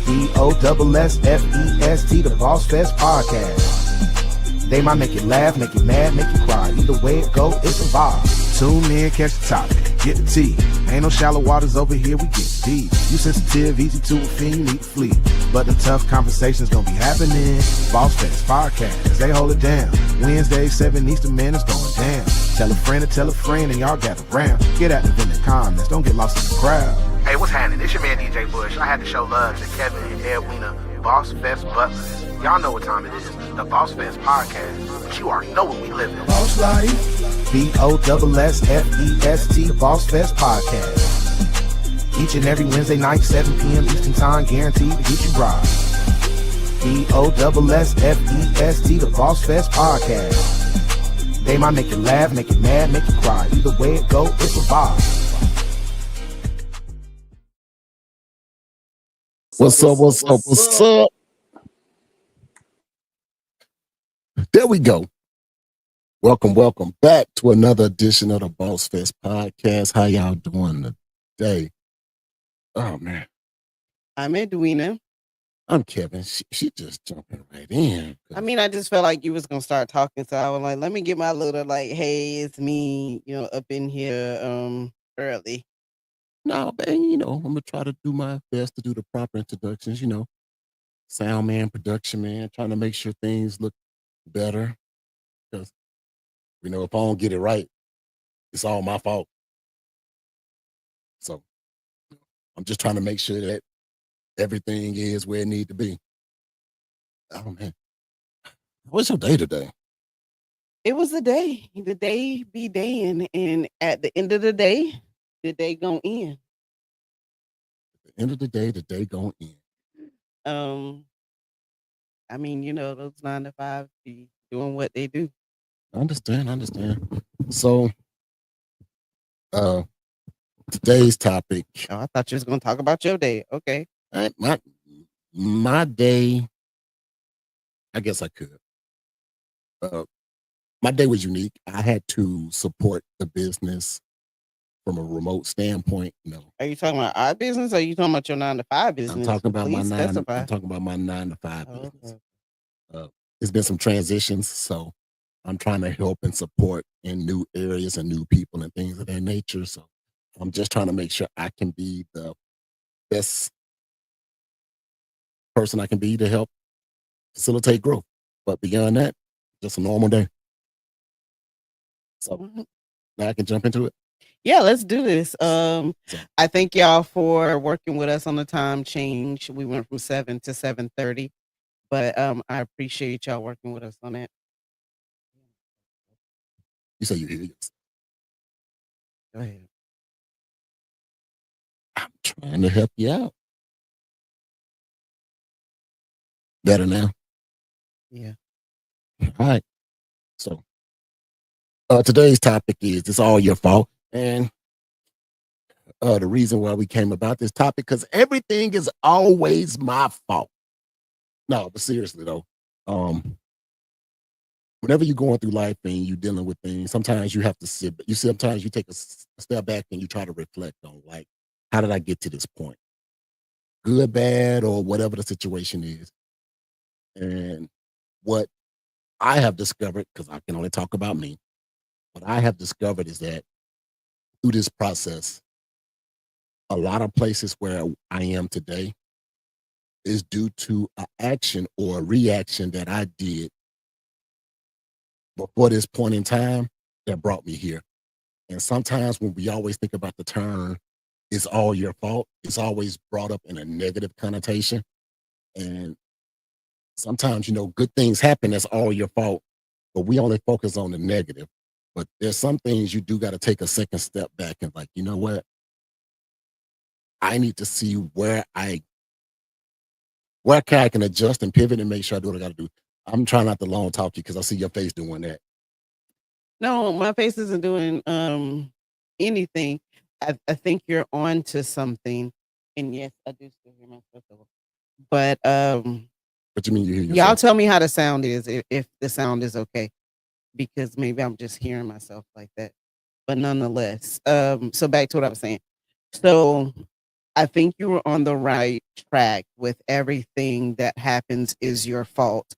BOSSFEST, the Boss Fest podcast. They might make you laugh, make you mad, make you cry. Either way it go, it's a vibe. Tune in, catch the topic, get the tea. Ain't no shallow waters over here, we get deep. You sensitive, easy to offend, you need to flee. But the tough conversations gonna be happening. Boss Fest podcast, they hold it down. Wednesday, 7 Eastern, man, it's going down. Tell a friend, and y'all gather round. Get active in the comments, don't get lost in the crowd. Hey, what's happening? It's your man DJ Bush. I had to show love to Kevin and Edwina, Boss Fest Butler. Y'all know what time it is, the Boss Fest podcast. But you already know what we live in. Boss Life, BOSSFEST, the Boss Fest podcast. Each and every Wednesday night, 7 p.m. Eastern time, guaranteed to get you right. BOSSFEST, the Boss Fest podcast. They might make you laugh, make you mad, make you cry. Either way it go, it's a vibe. What's up? There we go. Welcome back to another edition of the Boss Fest podcast. How y'all doing today? Oh, man. I'm Edwina. I'm Kevin. She just jumping right in. I mean, I just felt like you was going to start talking, so I was like, let me get my little, hey, it's me, up in here early. No, man, I'm going to try to do my best to do the proper introductions, sound man, production man, trying to make sure things look better. Because, if I don't get it right, it's all my fault. So, I'm just trying to make sure that everything is where it needs to be. Oh, man. What's your day today? It was a day. The day be daying, and at the end of the day gonna end. At the end of the day gonna end. I mean, those 9 to 5 be doing what they do. I understand. So, today's topic. Oh, I thought you was gonna talk about your day. Okay. My day, I guess I could. My day was unique. I had to support the business from a remote standpoint. Are you talking about our business or are you talking about your 9 to 5 business? I'm talking about Please specify. I'm talking about my 9 to 5 Oh, business. okay. There's been some transitions, so I'm trying to help and support in new areas and new people and things of that nature. So I'm just trying to make sure I can be the best person I can be to help facilitate growth. But beyond that, just a normal day. So now I can jump into it. Yeah, let's do this. I thank y'all for working with us on the time change. We went from 7 to 7:30, but I appreciate y'all working with us on that. You say you hear yourself. Go ahead. I'm trying to help you out. Better now? Yeah. All right. So today's topic is it's all your fault. And the reason why we came about this topic, because everything is always my fault. No, but seriously though, whenever you're going through life and you're dealing with things, sometimes you have to sometimes you take a step back and you try to reflect on, like, how did I get to this point? Good, bad, or whatever the situation is. And what I have discovered, because I can only talk about me, what I have discovered is that through this process, a lot of places where I am today is due to an action or a reaction that I did before this point in time that brought me here. And sometimes when we always think about the term, it's all your fault, it's always brought up in a negative connotation. And sometimes, good things happen, that's all your fault, but we only focus on the negative. But there's some things you do got to take a second step back and, like, you know what? I need to see where I can adjust and pivot and make sure I do what I got to do. I'm trying not to long talk to you because I see your face doing that. No, my face isn't doing anything. I think you're on to something. And yes, I do still hear myself. But what you mean you hear yourself? Y'all tell me how the sound is, if the sound is okay. Because maybe I'm just hearing myself like that. But nonetheless, so back to what I was saying. So I think you were on the right track with everything that happens is your fault.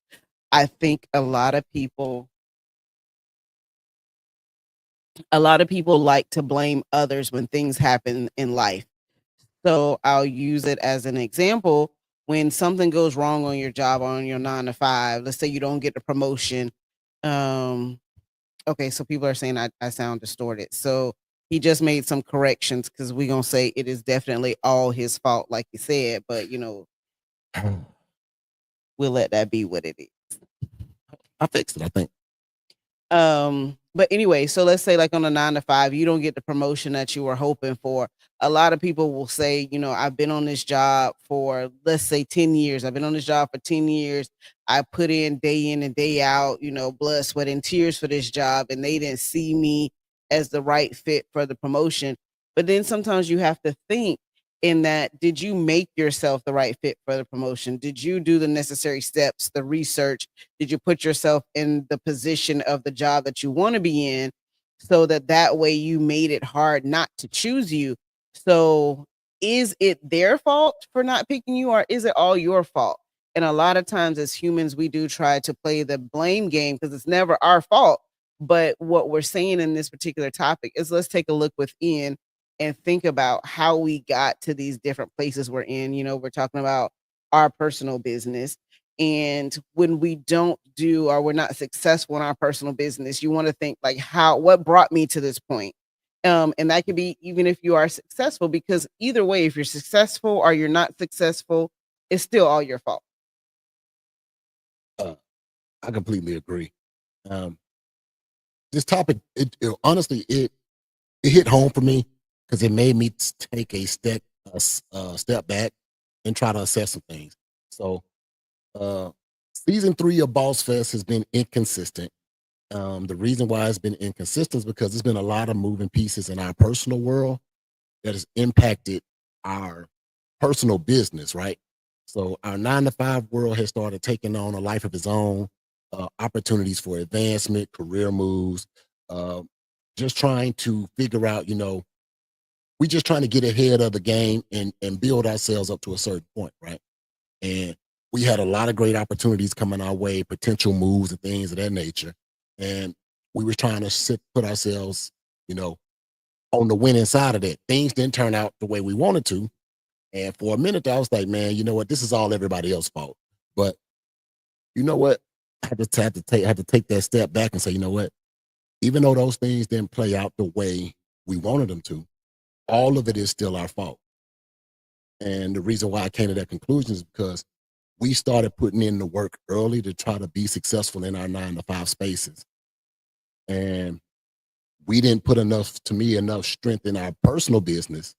I think a lot of people like to blame others when things happen in life. So I'll use it as an example. When something goes wrong on your job, on your 9 to 5, let's say you don't get the promotion. Um, okay, so people are saying I sound distorted. So he just made some corrections because we're gonna say it is definitely all his fault, like you said, but we'll let that be what it is. I fixed it, I think. But anyway, so let's say like on a 9 to 5, you don't get the promotion that you were hoping for. A lot of people will say, I've been on this job for, let's say, 10 years. I've been on this job for 10 years. I put in and day out, blood, sweat, and tears for this job, and they didn't see me as the right fit for the promotion. But then sometimes you have to think in that, did you make yourself the right fit for the promotion? Did you do the necessary steps, the research? Did you put yourself in the position of the job that you want to be in, so that way you made it hard not to choose you? So is it their fault for not picking you, or is it all your fault? And a lot of times as humans, we do try to play the blame game because it's never our fault. But what we're saying in this particular topic is, let's take a look within and think about how we got to these different places we're in. We're talking about our personal business. And when we don't do, or we're not successful in our personal business, you want to think like, what brought me to this point? And that could be even if you are successful, because either way, if you're successful or you're not successful, it's still all your fault. I completely agree. Um, this topic, honestly, it hit home for me because it made me take a step back and try to assess some things. So, uh, season 3 of Boss Fest has been inconsistent. The reason why it's been inconsistent is because there's been a lot of moving pieces in our personal world that has impacted our personal business, right? So our 9 to 5 world has started taking on a life of its own, opportunities for advancement, career moves, uh, just trying to figure out, we just trying to get ahead of the game and build ourselves up to a certain point, right? And we had a lot of great opportunities coming our way, potential moves and things of that nature. And we were trying to put ourselves, you know, on the winning side of that. Things didn't turn out the way we wanted to. And for a minute, I was like, man, you know what? This is all everybody else's fault. But you know what? I just had to take that step back and say, you know what? Even though those things didn't play out the way we wanted them to, all of it is still our fault. And the reason why I came to that conclusion is because we started putting in the work early to try to be successful in our 9 to 5 spaces. And we didn't put enough strength in our personal business,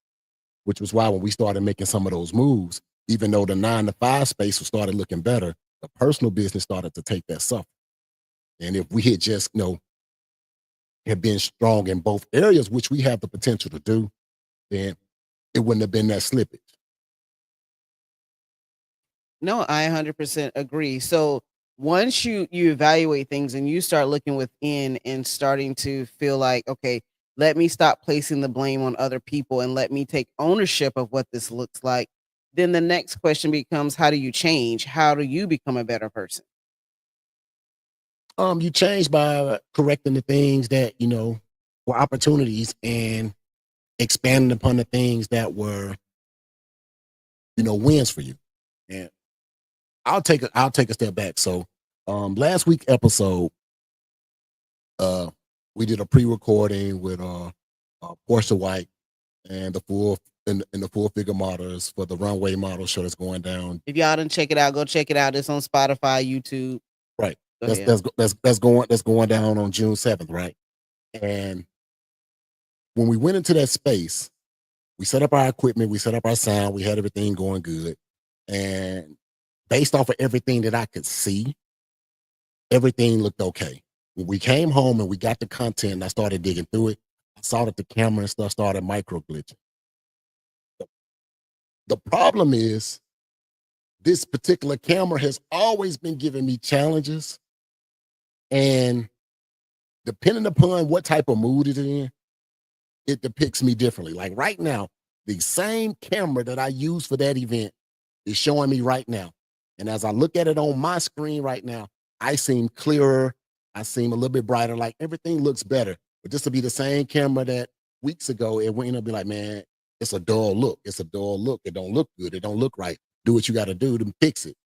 which was why when we started making some of those moves, even though the 9 to 5 space started looking better, the personal business started to take that suffer. And if we had just, had been strong in both areas, which we have the potential to do, then it wouldn't have been that slippage. No, I 100% agree. So once you evaluate things and you start looking within and starting to feel like, okay, let me stop placing the blame on other people and let me take ownership of what this looks like, then the next question becomes, how do you change? How do you become a better person? You change by correcting the things that, were opportunities and expanding upon the things that were, wins for you. And I'll take a step back. So last week episode, uh we did a pre-recording with Portia White and the full figure models for the runway model show that's going down. If y'all didn't check it out, go check it out. It's on Spotify, YouTube. Right. Go That's ahead. that's going down on June 7th, right? And when we went into that space, we set up our equipment, we set up our sound, we had everything going good. And based off of everything that I could see, everything looked okay. When we came home and we got the content and I started digging through it, I saw that the camera and stuff started micro glitching. The problem is this particular camera has always been giving me challenges. And depending upon what type of mood it's in, it depicts me differently. Like right now, The same camera that I used for that event is showing me right now. And as I look at it on my screen right now, I seem clearer. I seem a little bit brighter. Like everything looks better. But this will be the same camera that weeks ago, it went and be like, man, it's a dull look. It's a dull look. It don't look good. It don't look right. Do what you got to do to fix it.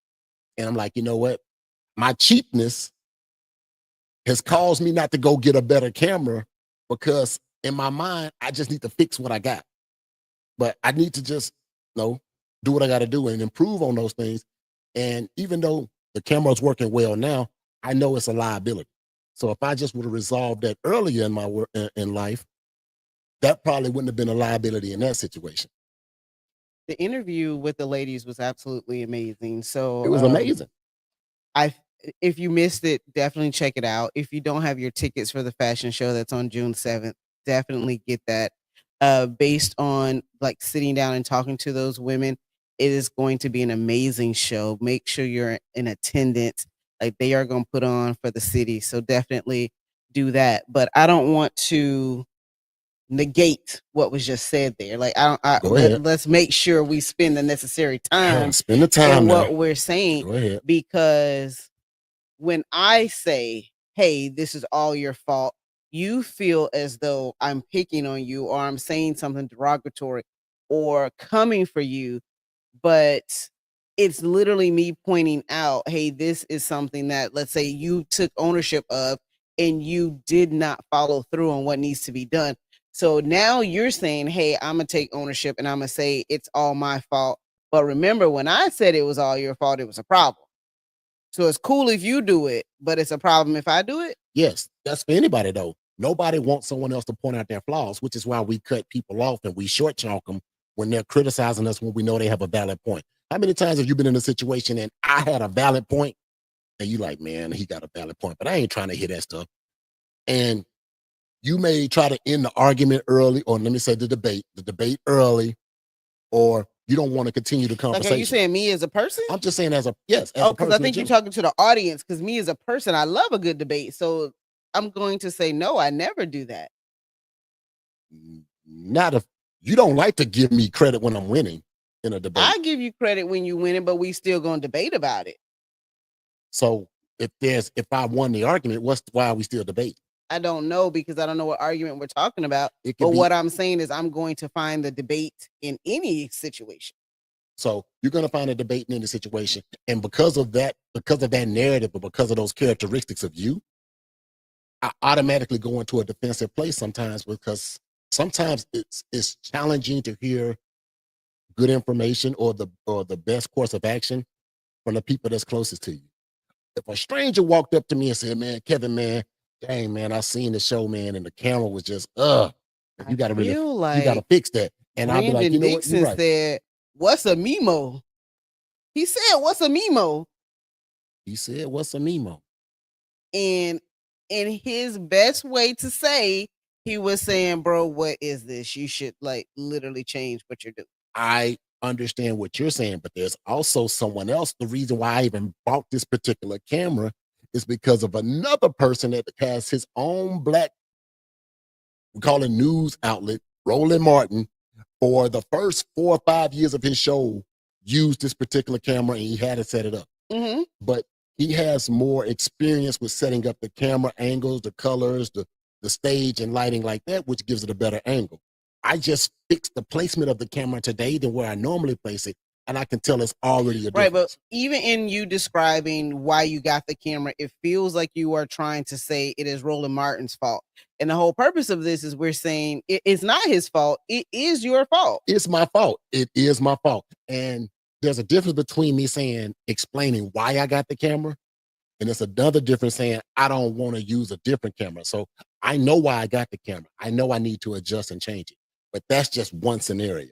And I'm like, you know what? My cheapness has caused me not to go get a better camera because in my mind, I just need to fix what I got. But I need to just, do what I got to do and improve on those things. And even though the camera is working well now, I know it's a liability. So if I just would have resolved that earlier in my work in life, that probably wouldn't have been a liability in that situation. The interview with the ladies was absolutely amazing. So It was amazing. If you missed it, definitely check it out. If you don't have your tickets for the fashion show that's on June 7th, definitely get that. Based on like sitting down and talking to those women, it is going to be an amazing show. Make sure you're in attendance. Like they are going to put on for the city. So definitely do that. But I don't want to negate what was just said there. Like Go ahead. let's make sure we spend the necessary time Spend the time in now. what we're saying. Go ahead. Because when I say, hey, this is all your fault, you feel as though I'm picking on you or I'm saying something derogatory or coming for you. But it's literally me pointing out, hey, this is something that, let's say, you took ownership of and you did not follow through on what needs to be done. So now you're saying, hey, I'm going to take ownership and I'm going to say it's all my fault. But remember, when I said it was all your fault, it was a problem. So it's cool if you do it, but it's a problem if I do it? Yes, that's for anybody, though. Nobody wants someone else to point out their flaws, which is why we cut people off and we short chalk them when they're criticizing us when we know they have a valid point. How many times have you been in a situation and I had a valid point and you like, man, he got a valid point, but I ain't trying to hear that stuff. And you may try to end the argument early, or let me say the debate early, or you don't want to continue the conversation. Like, are you saying me as a person? I'm just saying as a person. Because I think you're talking to the audience, because me as a person, I love a good debate. So I'm going to say, no, I never do that. Not if you don't like to give me credit when I'm winning in a debate. I give you credit when you win it, but we still going to debate about it. So if I won the argument, why are we still debating? I don't know, because I don't know what argument we're talking about. But what I'm saying is I'm going to find the debate in any situation. So you're going to find a debate in any situation. And because of that narrative, or because of those characteristics of you, I automatically go into a defensive place sometimes, because sometimes it's challenging to hear good information or the best course of action from the people that's closest to you. If a stranger walked up to me and said, man, Kevin, man, dang, man, I seen the show, man, and the camera was just, you got to fix that. And I'll be like, you know what? You're right. Said, what's a memo? He said, what's a memo? He said, what's a memo? And in his best way to say, he was saying, bro, what is this? You should like literally change what you're doing. I understand what you're saying, but there's also someone else. The reason why I even bought this particular camera is because of another person that has his own black, we call it news outlet, Roland Martin, for the first 4 or 5 years of his show, used this particular camera and he had to set it up. Mm-hmm. But he has more experience with setting up the camera angles, the colors, the stage and lighting like that, which gives it a better angle. I just fixed the placement of the camera today than where I normally place it, and I can tell it's already a difference. Right, but even in you describing why you got the camera, it feels like you are trying to say it is Roland Martin's fault. And the whole purpose of this is we're saying it's not his fault. It is your fault. It's my fault. It is my fault. And there's a difference between me explaining why I got the camera, and it's another difference saying I don't want to use a different camera. So I know why I got the camera. I know I need to adjust and change it. But that's just one scenario.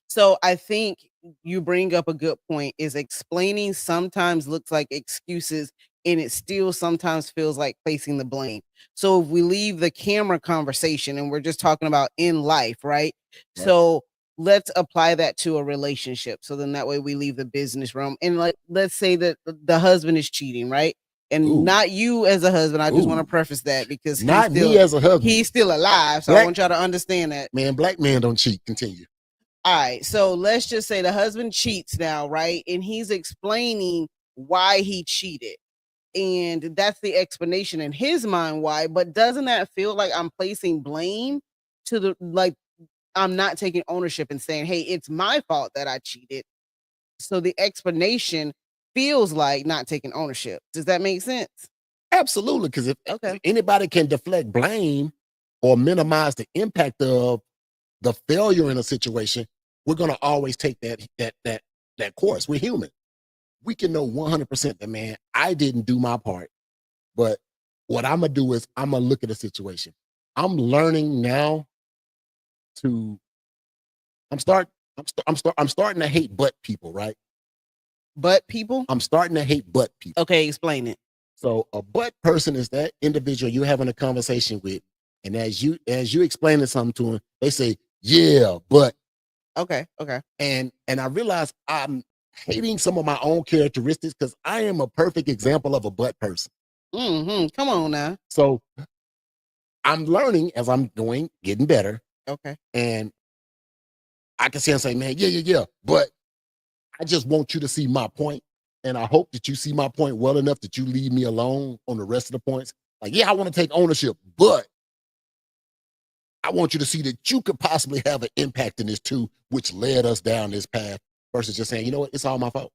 So I think you bring up a good point, is explaining sometimes looks like excuses, and it still sometimes feels like placing the blame. So if we leave the camera conversation and we're just talking about in life, right? So let's apply that to a relationship. So then that way we leave the business realm. And like, let's say that the husband is cheating, right? And not you as a husband. I just want to preface that, because me as a husband. He's still alive. So I want y'all to understand that. Man, black men don't cheat. Continue. All right, so let's just say the husband cheats now, right? And he's explaining why he cheated. And that's the explanation in his mind why. But doesn't that feel like I'm placing blame to the like I'm not taking ownership and saying, hey, it's my fault that I cheated. So the explanation feels like not taking ownership. Does that make sense? Absolutely, because if Okay. anybody can deflect blame or minimize the impact of the failure in a situation, we're going to always take that course. We're human. We can know 100% that, man, I didn't do my part, but what I'm gonna do is I'm gonna look at the situation. I'm learning now to. I'm start. I'm starting to hate butt people. Right. But people? I'm starting to hate butt people. Okay, explain it. So a butt person is that individual you're having a conversation with, and as you explaining something to them, they say, "Yeah, but." Okay. And I realize I'm hating some of my own characteristics because I am a perfect example of a butt person. Come on now. So I'm learning as I'm going, getting better. Okay. And I can say and say, man, yeah. But I just want you to see my point. And I hope that you see my point well enough that you leave me alone on the rest of the points. Like, yeah, I want to take ownership, but I want you to see that you could possibly have an impact in this too, which led us down this path versus just saying, you know what, it's all my fault.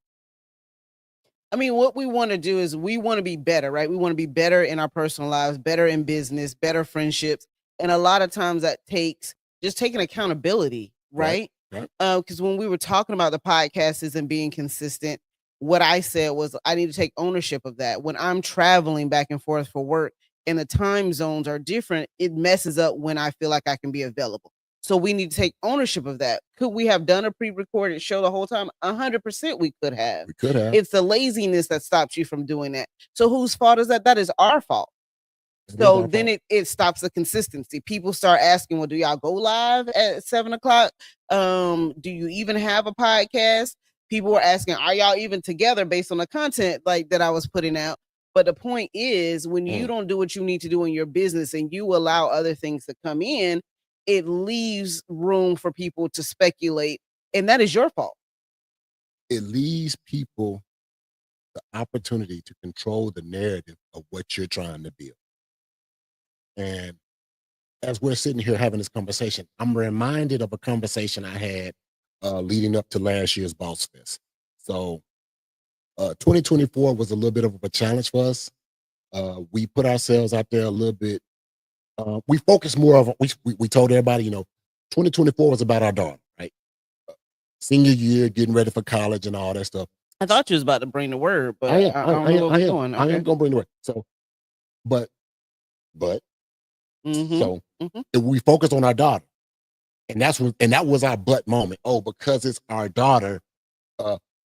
I mean, what we want to do is we want to be better, right? We want to be better in our personal lives, better in business, better friendships. And a lot of times that takes just taking accountability, right? Right. Because when we were talking about the podcasts and being consistent, what I said was I need to take ownership of that. When I'm traveling back and forth for work and the time zones are different, it messes up when I feel like I can be available. So we need to take ownership of that. Could we have done a pre-recorded show the whole time? 100% we could have. We could have. It's the laziness that stops you from doing that. So whose fault is that? That is our fault. It is So our then fault. it stops the consistency. People start asking, well, do y'all go live at 7 o'clock? Do you even have a podcast? People were asking, are y'all even together based on the content like that I was putting out? But the point is, when you don't do what you need to do in your business and you allow other things to come in, it leaves room for people to speculate, and that is your fault. It leaves people the opportunity to control the narrative of what you're trying to build. And as we're sitting here having this conversation, I'm reminded of a conversation I had leading up to last year's Boss Fest. So 2024 was a little bit of a challenge for us. We put ourselves out there a little bit. We focused more of, we told everybody, 2024 was about our daughter, right? Senior year, getting ready for college and all that stuff. I thought you was about to bring the word, but I don't know where we're going. I am Okay. going to bring the word. So, but, so if we focused on our daughter, and that was our butt moment. Oh, because it's our daughter,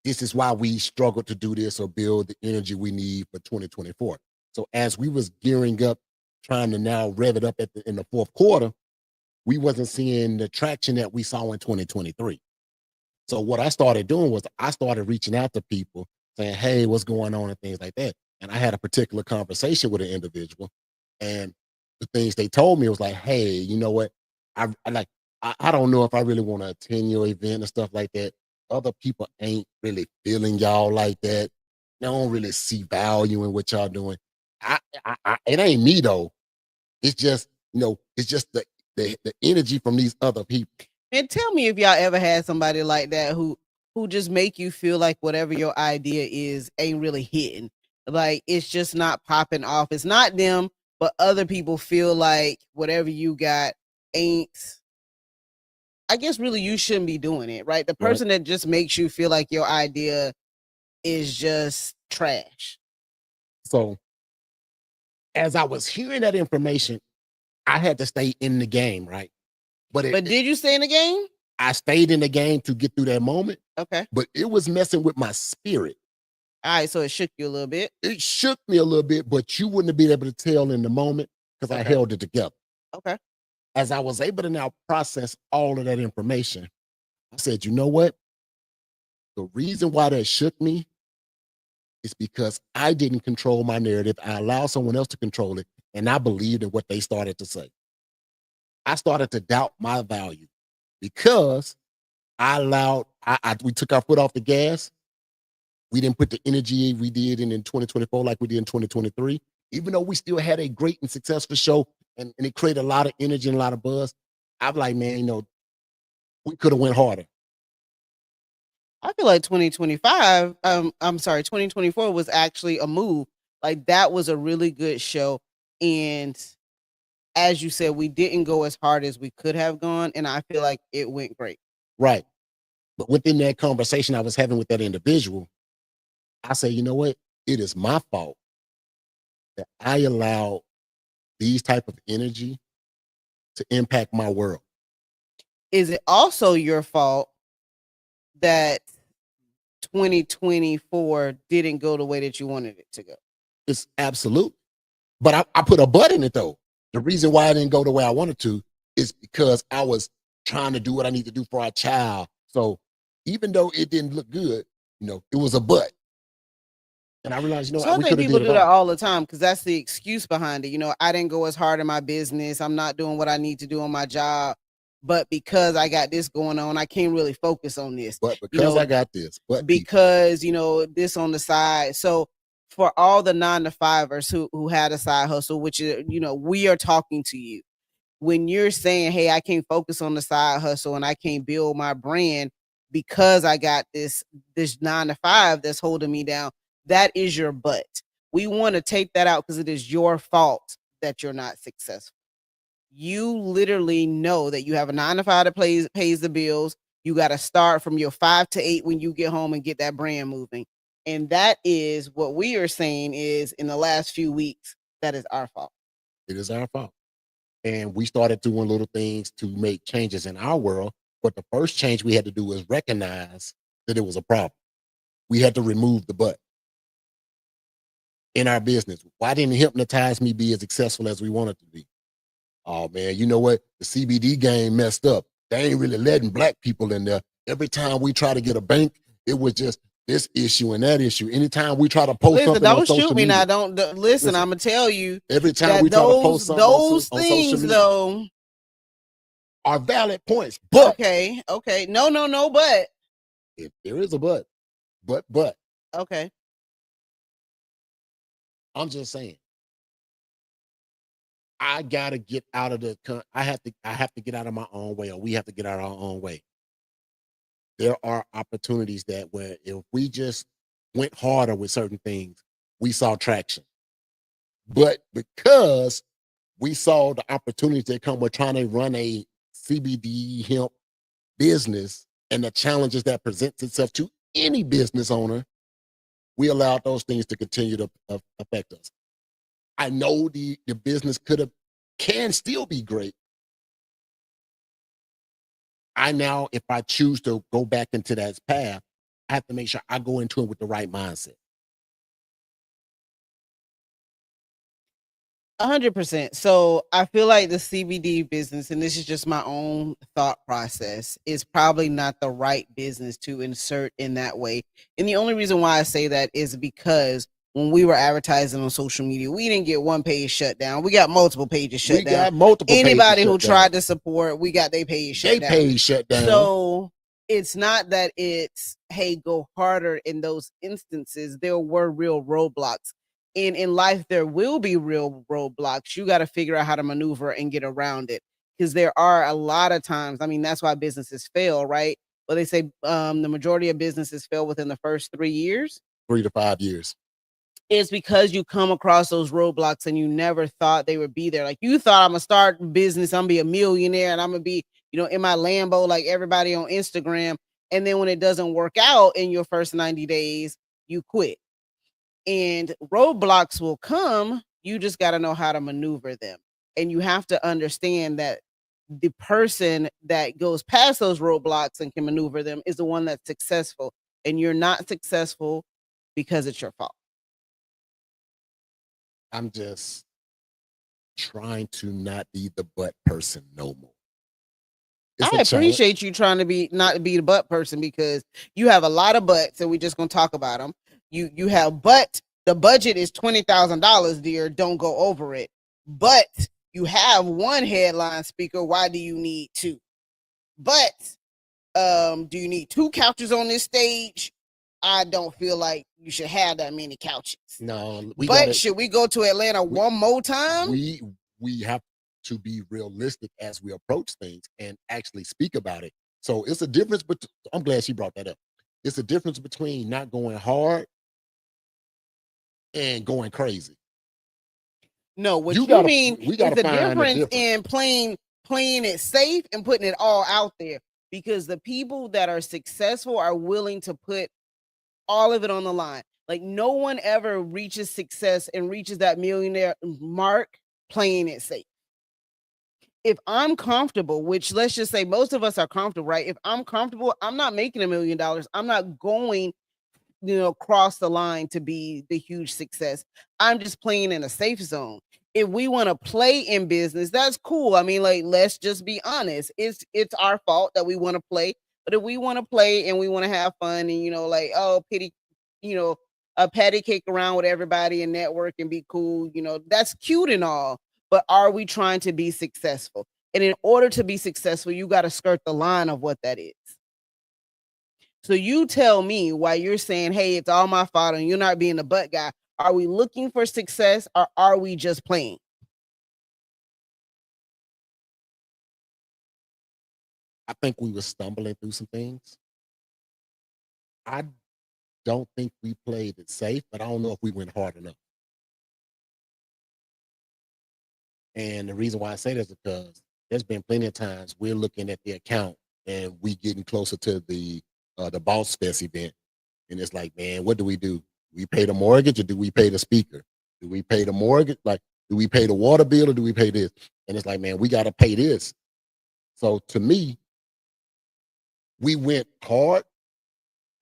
this is why we struggled to do this or build the energy we need for 2024. So as we was gearing up, trying to now rev it up in the fourth quarter, we wasn't seeing the traction that we saw in 2023. So what I started doing was I started reaching out to people saying, hey, what's going on and things like that. And I had a particular conversation with an individual, and the things they told me was like, hey, you know what? I don't know if I really want to attend your event and stuff like that. Other people ain't really feeling y'all like that. They don't really see value in what y'all doing. It ain't me though. It's just, it's just the energy from these other people. And tell me if y'all ever had somebody like that who just make you feel like whatever your idea is ain't really hitting. Like it's just not popping off. It's not them, but other people feel like whatever you got ain't. I guess really you shouldn't be doing it, right? The person that just makes you feel like your idea is just trash. So as I was hearing that information, I had to stay in the game, right? But did you stay in the game? I stayed in the game to get through that moment. Okay. But it was messing with my spirit. All right, so it shook you a little bit. It shook me a little bit, but you wouldn't have been able to tell in the moment because I held it together. Okay. As I was able to now process all of that information, I said, you know what? The reason why that shook me is because I didn't control my narrative. I allowed someone else to control it, and I believed in what they started to say. I started to doubt my value because We took our foot off the gas. We didn't put the energy we did in 2024 like we did in 2023. Even though we still had a great and successful show and it created a lot of energy and a lot of buzz, I'm like, man, we could have went harder. I feel like 2024 was actually a move. Like that was a really good show. And as you said, we didn't go as hard as we could have gone. And I feel like it went great. Right. But within that conversation I was having with that individual, I say, you know what? It is my fault that I allowed these type of energy to impact my world. Is it also your fault that 2024 didn't go the way that you wanted it to go? It's absolute. But I put a but in it though. The reason why I didn't go the way I wanted to is because I was trying to do what I need to do for our child. So even though it didn't look good, it was a but. And I realized, So I we think could have people did do it that all. all the time because that's the excuse behind it. I didn't go as hard in my business. I'm not doing what I need to do on my job. But because I got this going on, I can't really focus on this. But because I got this, because this on the side. So for all the 9-to-5ers who had a side hustle, which is, we are talking to you. When you're saying, hey, I can't focus on the side hustle and I can't build my brand because I got this 9-to-5 that's holding me down, that is your butt. We want to take that out because it is your fault that you're not successful. You literally know that you have a 9-to-5 that pays the bills. You got to start from your 5 to 8 when you get home and get that brand moving. And that is what we are saying is in the last few weeks, that is our fault. It is our fault. And we started doing little things to make changes in our world. But the first change we had to do was recognize that it was a problem. We had to remove the but in our business. Why didn't Hypnotize Me be as successful as we wanted to be? Oh man, you know what? The CBD game messed up. They ain't really letting black people in there. Every time we try to get a bank, it was just this issue and that issue. Anytime we try to post something on social shoot me media, now. Don't listen. I'm gonna tell you. Every time we try to post something on social media, though, are valid points. But okay, no, but if there is a but okay. I'm just saying. I gotta get out of I have to get out of my own way, or we have to get out of our own way. There are opportunities that where if we just went harder with certain things, we saw traction. But because we saw the opportunities that come with trying to run a CBD hemp business and the challenges that presents itself to any business owner, we allowed those things to continue to affect us. I know the business can still be great. If I choose to go back into that path, I have to make sure I go into it with the right mindset. 100%. So I feel like the CBD business, and this is just my own thought process, is probably not the right business to insert in that way. And the only reason why I say that is because when we were advertising on social media, we didn't get one page shut down. We got multiple pages shut down. Got multiple Anybody pages who tried to support, we got their page shut down. Page shut down. So it's not that it's, hey, go harder in those instances. There were real roadblocks. And in life, there will be real roadblocks. You got to figure out how to maneuver and get around it. Because there are a lot of times, that's why businesses fail, right? Well, they say the majority of businesses fail within the first 3 years. 3 to 5 years. It's because you come across those roadblocks and you never thought they would be there. Like you thought, I'm going to start a business, I'm going to be a millionaire, and I'm going to be, in my Lambo like everybody on Instagram. And then when it doesn't work out in your first 90 days, you quit. And roadblocks will come. You just got to know how to maneuver them. And you have to understand that the person that goes past those roadblocks and can maneuver them is the one that's successful. And you're not successful because it's your fault. I'm just trying to not be the butt person no more. I appreciate you trying to not to be the butt person, because you have a lot of butts, and we're just going to talk about them. You have but the budget is $20,000, dear. Don't go over it. But you have one headline speaker. Why do you need two? But Do you need 2 couches on this stage? I don't feel like you should have that many couches. No, should we go to Atlanta one more time? We have to be realistic as we approach things and actually speak about it. So it's a difference, but I'm glad she brought that up. It's a difference between not going hard and going crazy. No, what you mean is the difference in playing it safe and putting it all out there. Because the people that are successful are willing to put all of it on the line. Like no one ever reaches success and reaches that millionaire mark playing it safe. If I'm comfortable, which let's just say most of us are comfortable, right? If I'm comfortable, I'm not making $1 million. I'm not going, cross the line to be the huge success. I'm just playing in a safe zone. If we want to play in business, that's cool. I mean, like, let's just be honest. It's our fault that we want to play. But if we want to play and we want to have fun and, a patty cake around with everybody and network and be cool, that's cute and all. But are we trying to be successful? And in order to be successful, you got to skirt the line of what that is. So you tell me why you're saying, hey, it's all my fault and you're not being the butt guy. Are we looking for success or are we just playing? I think we were stumbling through some things. I don't think we played it safe, but I don't know if we went hard enough. And the reason why I say that is because there's been plenty of times we're looking at the account and we getting closer to the Boss Fest event. And it's like, man, what do? We pay the mortgage or do we pay the speaker? Do we pay the mortgage? Like, do we pay the water bill or do we pay this? And it's like, man, we got to pay this. So to me, we went hard.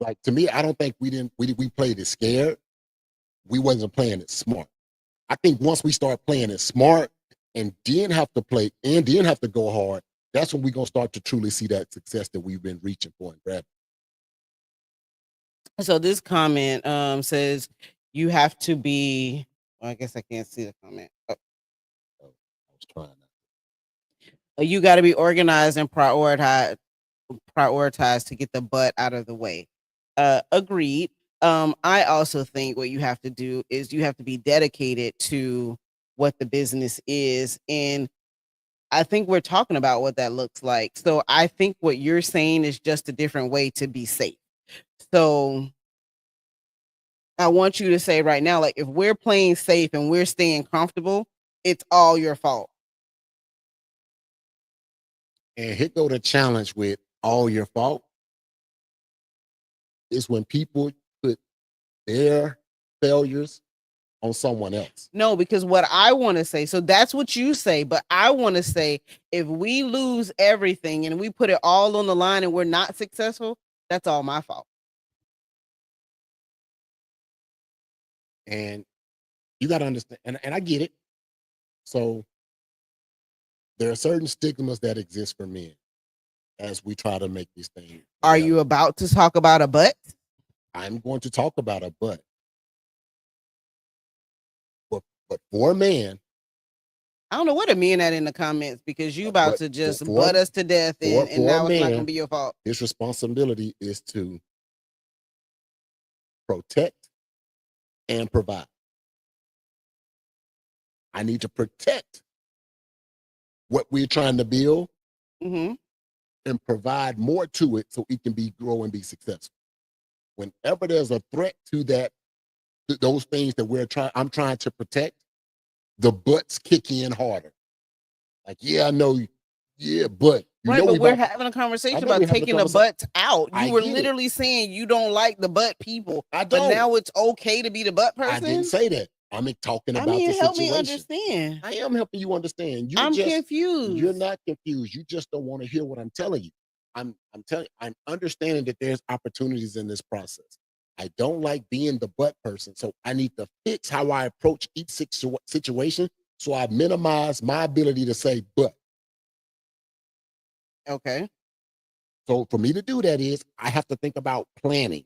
Like, to me, I don't think we played it scared. We wasn't playing it smart. I think once we start playing it smart and then have to play and then have to go hard, that's when we're going to start to truly see that success that we've been reaching for and grabbing. So this comment says you have to be, well, I guess I can't see the comment. I was trying you got to be organized and prioritize to get the butt out of the way. Agreed. I also think what you have to do is you have to be dedicated to what the business is. And I think we're talking about what that looks like. So I think what you're saying is just a different way to be safe. So I want you to say right now, like, if we're playing safe and we're staying comfortable, it's all your fault. And here go the challenge with all your fault. Is when people put their failures on someone else. No, because what I want to say, so that's what you say, but I want to say if we lose everything and we put it all on the line and we're not successful, that's all my fault. And you got to understand, and I get it. So there are certain stigmas that exist for men as we try to make these things. Are you about to talk about a butt? I'm going to talk about a butt. But for a man, I don't know what a men at in the comments because you about to just butt us to death and now it's not going to be your fault. His responsibility is to protect and provide. I need to protect what we're trying to build and provide more to it so it can grow and be successful. Whenever there's a threat to that, those things that I'm trying to protect, the butts kick in harder. Like, yeah, I know, yeah, but we're having a conversation about taking the butts out. You were literally saying you don't like the butt people. I don't. But now it's okay to be the butt person. I didn't say that. I'm talking about the situation. Help me understand. I am helping you understand. I'm confused. You're not confused. You just don't want to hear what I'm telling you. I'm understanding that there's opportunities in this process. I don't like being the butt person, so I need to fix how I approach each situation so I minimize my ability to say but. Okay. So for me to do that is I have to think about planning,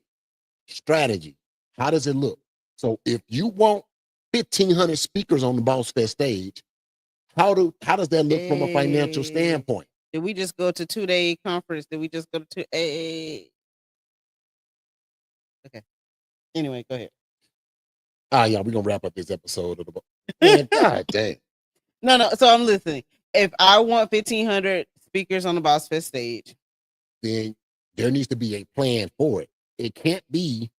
strategy. How does it look? So if you want 1,500 speakers on the Boss Fest stage, how does that look from a financial standpoint? Did we just go to 2-day conference? Did we just go to a? Okay. Anyway, go ahead. Yeah, we're gonna wrap up this episode of the man. God dang. No. So I'm listening. If I want 1,500 speakers on the Boss Fest stage, then there needs to be a plan for it. It can't be,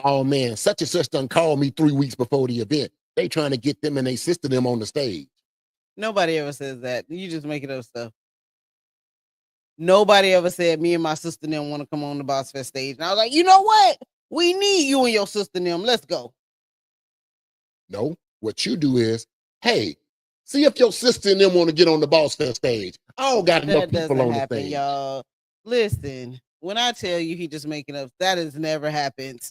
oh man, such and such done called me 3 weeks before the event. They trying to get them and they sister them on the stage. nobody ever says that. You just making up stuff. Nobody ever said me and my sister and them want to come on the Boss Fest stage. And I was like, you know what? We need you and your sister and them. Let's go. No, what you do is, hey, see if your sister and them want to get on the Boss Fest stage. I don't got enough That people doesn't on the happen, stage. y'all. Listen, when I tell you he just making up, that has never happened.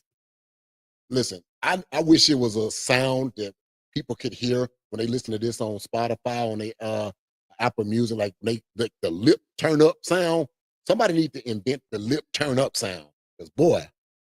Listen, I wish it was a sound that people could hear when they listen to this on Spotify, on their Apple Music, like the lip turn up sound. Somebody need to invent the lip turn up sound. Because boy,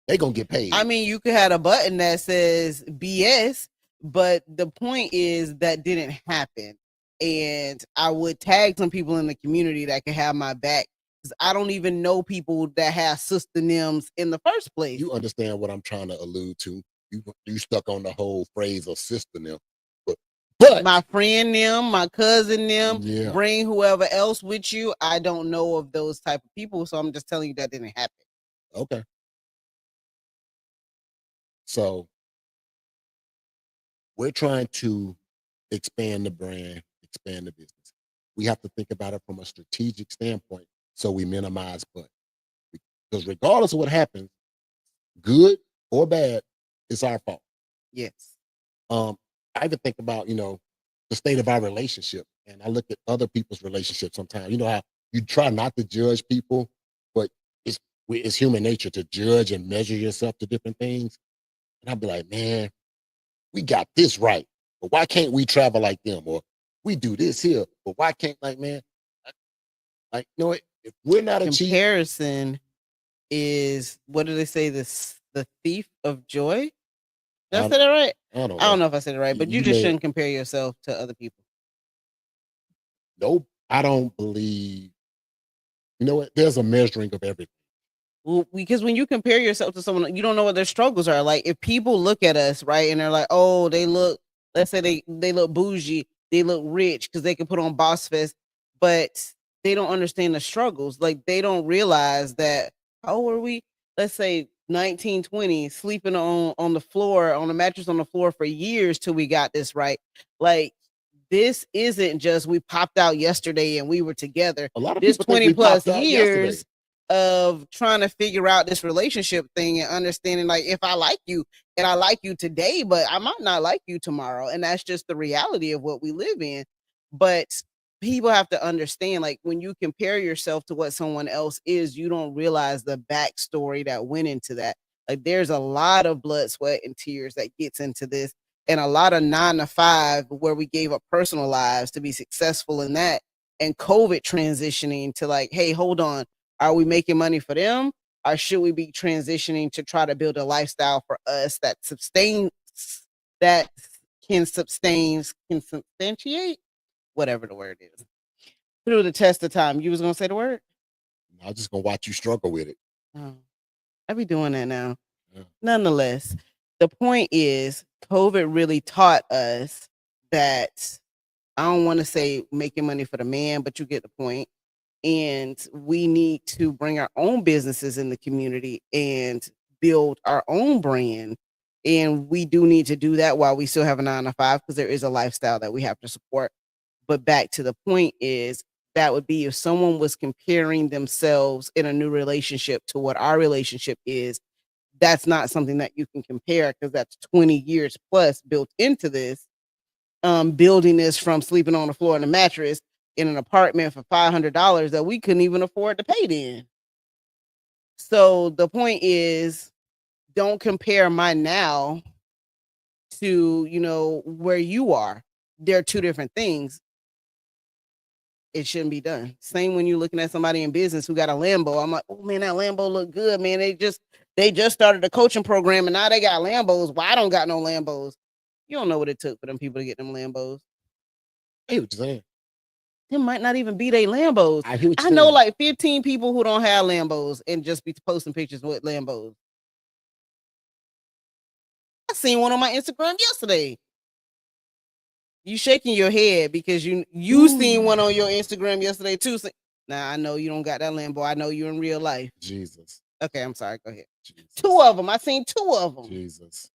they gonna get paid. I mean, you could have a button that says BS, but the point is that didn't happen. And I would tag some people in the community that could have my back. Because I don't even know people that have sister names in the first place. You understand what I'm trying to allude to. You stuck on the whole phrase of sister them. But my friend them, my cousin them, yeah, bring whoever else with you. I don't know of those type of people, so I'm just telling you that didn't happen. Okay. So we're trying to expand the brand, expand the business. We have to think about it from a strategic standpoint so we minimize but. Because regardless of what happens, good or bad, it's our fault. Yes. I even think about, the state of our relationship. And I look at other people's relationships sometimes. You know how you try not to judge people, but it's human nature to judge and measure yourself to different things. And I'd be like, man, we got this right. But why can't we travel like them? Or we do this here, but why can't, man, if we're not a cheat. Comparison is, what do they say, the thief of joy? Did I say that right? I don't know if I said it right, but you just shouldn't compare yourself to other people. Nope. I don't believe, there's a measuring of everything. Well, because when you compare yourself to someone, you don't know what their struggles are. Like, if people look at us, right, and they're like, oh, they look, let's say they look bougie, they look rich because they can put on Boss Fest, but they don't understand the struggles. Like, they don't realize that, how old are we? Let's say 19, 20, sleeping on the floor, on a mattress on the floor for years till we got this right. Like, this isn't just we popped out yesterday and we were together. A lot of this people think 20 we plus popped out years yesterday. Of trying to figure out this relationship thing and understanding, like, if I like you and I like you today, but I might not like you tomorrow. And that's just the reality of what we live in. But people have to understand, like, when you compare yourself to what someone else is, you don't realize the backstory that went into that. Like, there's a lot of blood, sweat, and tears that gets into this, and a lot of 9 to 5 where we gave up personal lives to be successful in that. And COVID transitioning to, like, hey, hold on. Are we making money for them, or should we be transitioning to try to build a lifestyle for us that can substantiate, whatever the word is, through the test of time? You was gonna say the word? I'm just gonna watch you struggle with it. Oh, I be doing that now. Yeah. Nonetheless, the point is, COVID really taught us that, I don't want to say making money for the man, but you get the point. And we need to bring our own businesses in the community and build our own brand. And we do need to do that while we still have a 9 to 5, because there is a lifestyle that we have to support. But back to the point is, that would be if someone was comparing themselves in a new relationship to what our relationship is. That's not something that you can compare, because that's 20 years plus built into this. Building this from sleeping on the floor in a mattress in an apartment for $500 that we couldn't even afford to pay then. So the point is, don't compare my now to, where you are. They're two different things. It shouldn't be done. Same when you're looking at somebody in business who got a Lambo. I'm like, oh man, that Lambo look good, man. They just started a coaching program and now they got Lambos. Well, I don't got no Lambos. You don't know what it took for them people to get them Lambos. I hear what you're saying. Them might not even be they Lambos. I hear what you're I know saying. like 15 people who don't have Lambos and just be posting pictures with Lambos. I seen one on my Instagram yesterday. You shaking your head because you seen one on your Instagram yesterday too. Now I know you don't got that Lambo. I know you in real life. Jesus. Okay, I'm sorry. Go ahead. Jesus. 2 of them. I seen 2 of them. Jesus.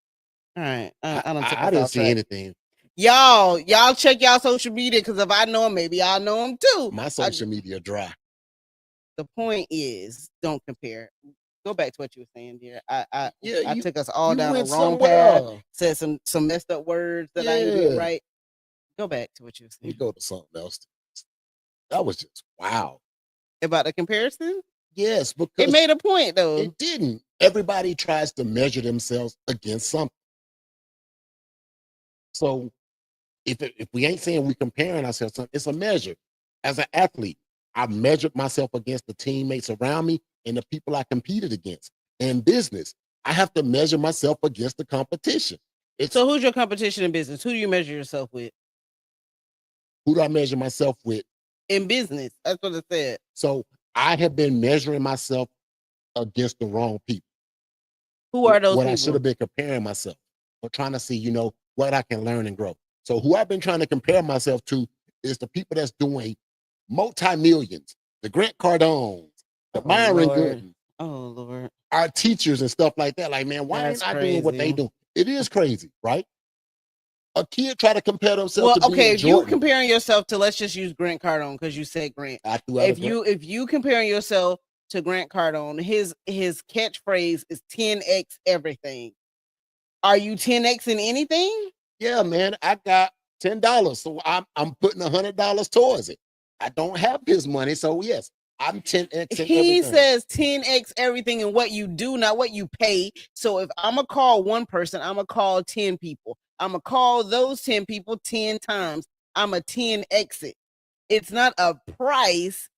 All right. I didn't see anything. Y'all check y'all social media because if I know them, maybe I'll know them too. My social media dry. The point is, don't compare. Go back to what you were saying, dear. I you took us all down the went wrong somewhere. path. Said some messed up words that I didn't get right. Go back to what you were Let me saying go to something else. That was just wow. about the comparison. Yes, because It made a point though. it didn't. Everybody tries to measure themselves against something. So if we ain't saying we comparing ourselves, it's a measure. As an athlete, I measured myself against the teammates around me and the people I competed against. In business, I have to measure myself against the competition. So who's your competition in business? Who do you measure yourself with? Who do I measure myself with? In business. That's what it said. So I have been measuring myself against the wrong people. Who are those what people? I should have been comparing myself or trying to see, what I can learn and grow. So who I've been trying to compare myself to is the people that's doing multi-millions, the Grant Cardones, the Myron Gooden, Lord, our teachers and stuff like that. Like, man, why ain't I doing what they do? It is crazy, right? A kid try to compare themselves to being if you Jordan. comparing yourself to, let's just use Grant Cardone because you said Grant. If you comparing yourself to Grant Cardone, his catchphrase is 10x everything. Are you 10x in anything? Yeah, man, I got $10, so I'm putting $100 towards it. I don't have his money, so yes, I'm 10x. He says 10x everything in what you do, not what you pay. So if I'm gonna call one person, I'm gonna call 10 people. I'm gonna call those 10 people 10 times. I'm a 10x it. It's not a price;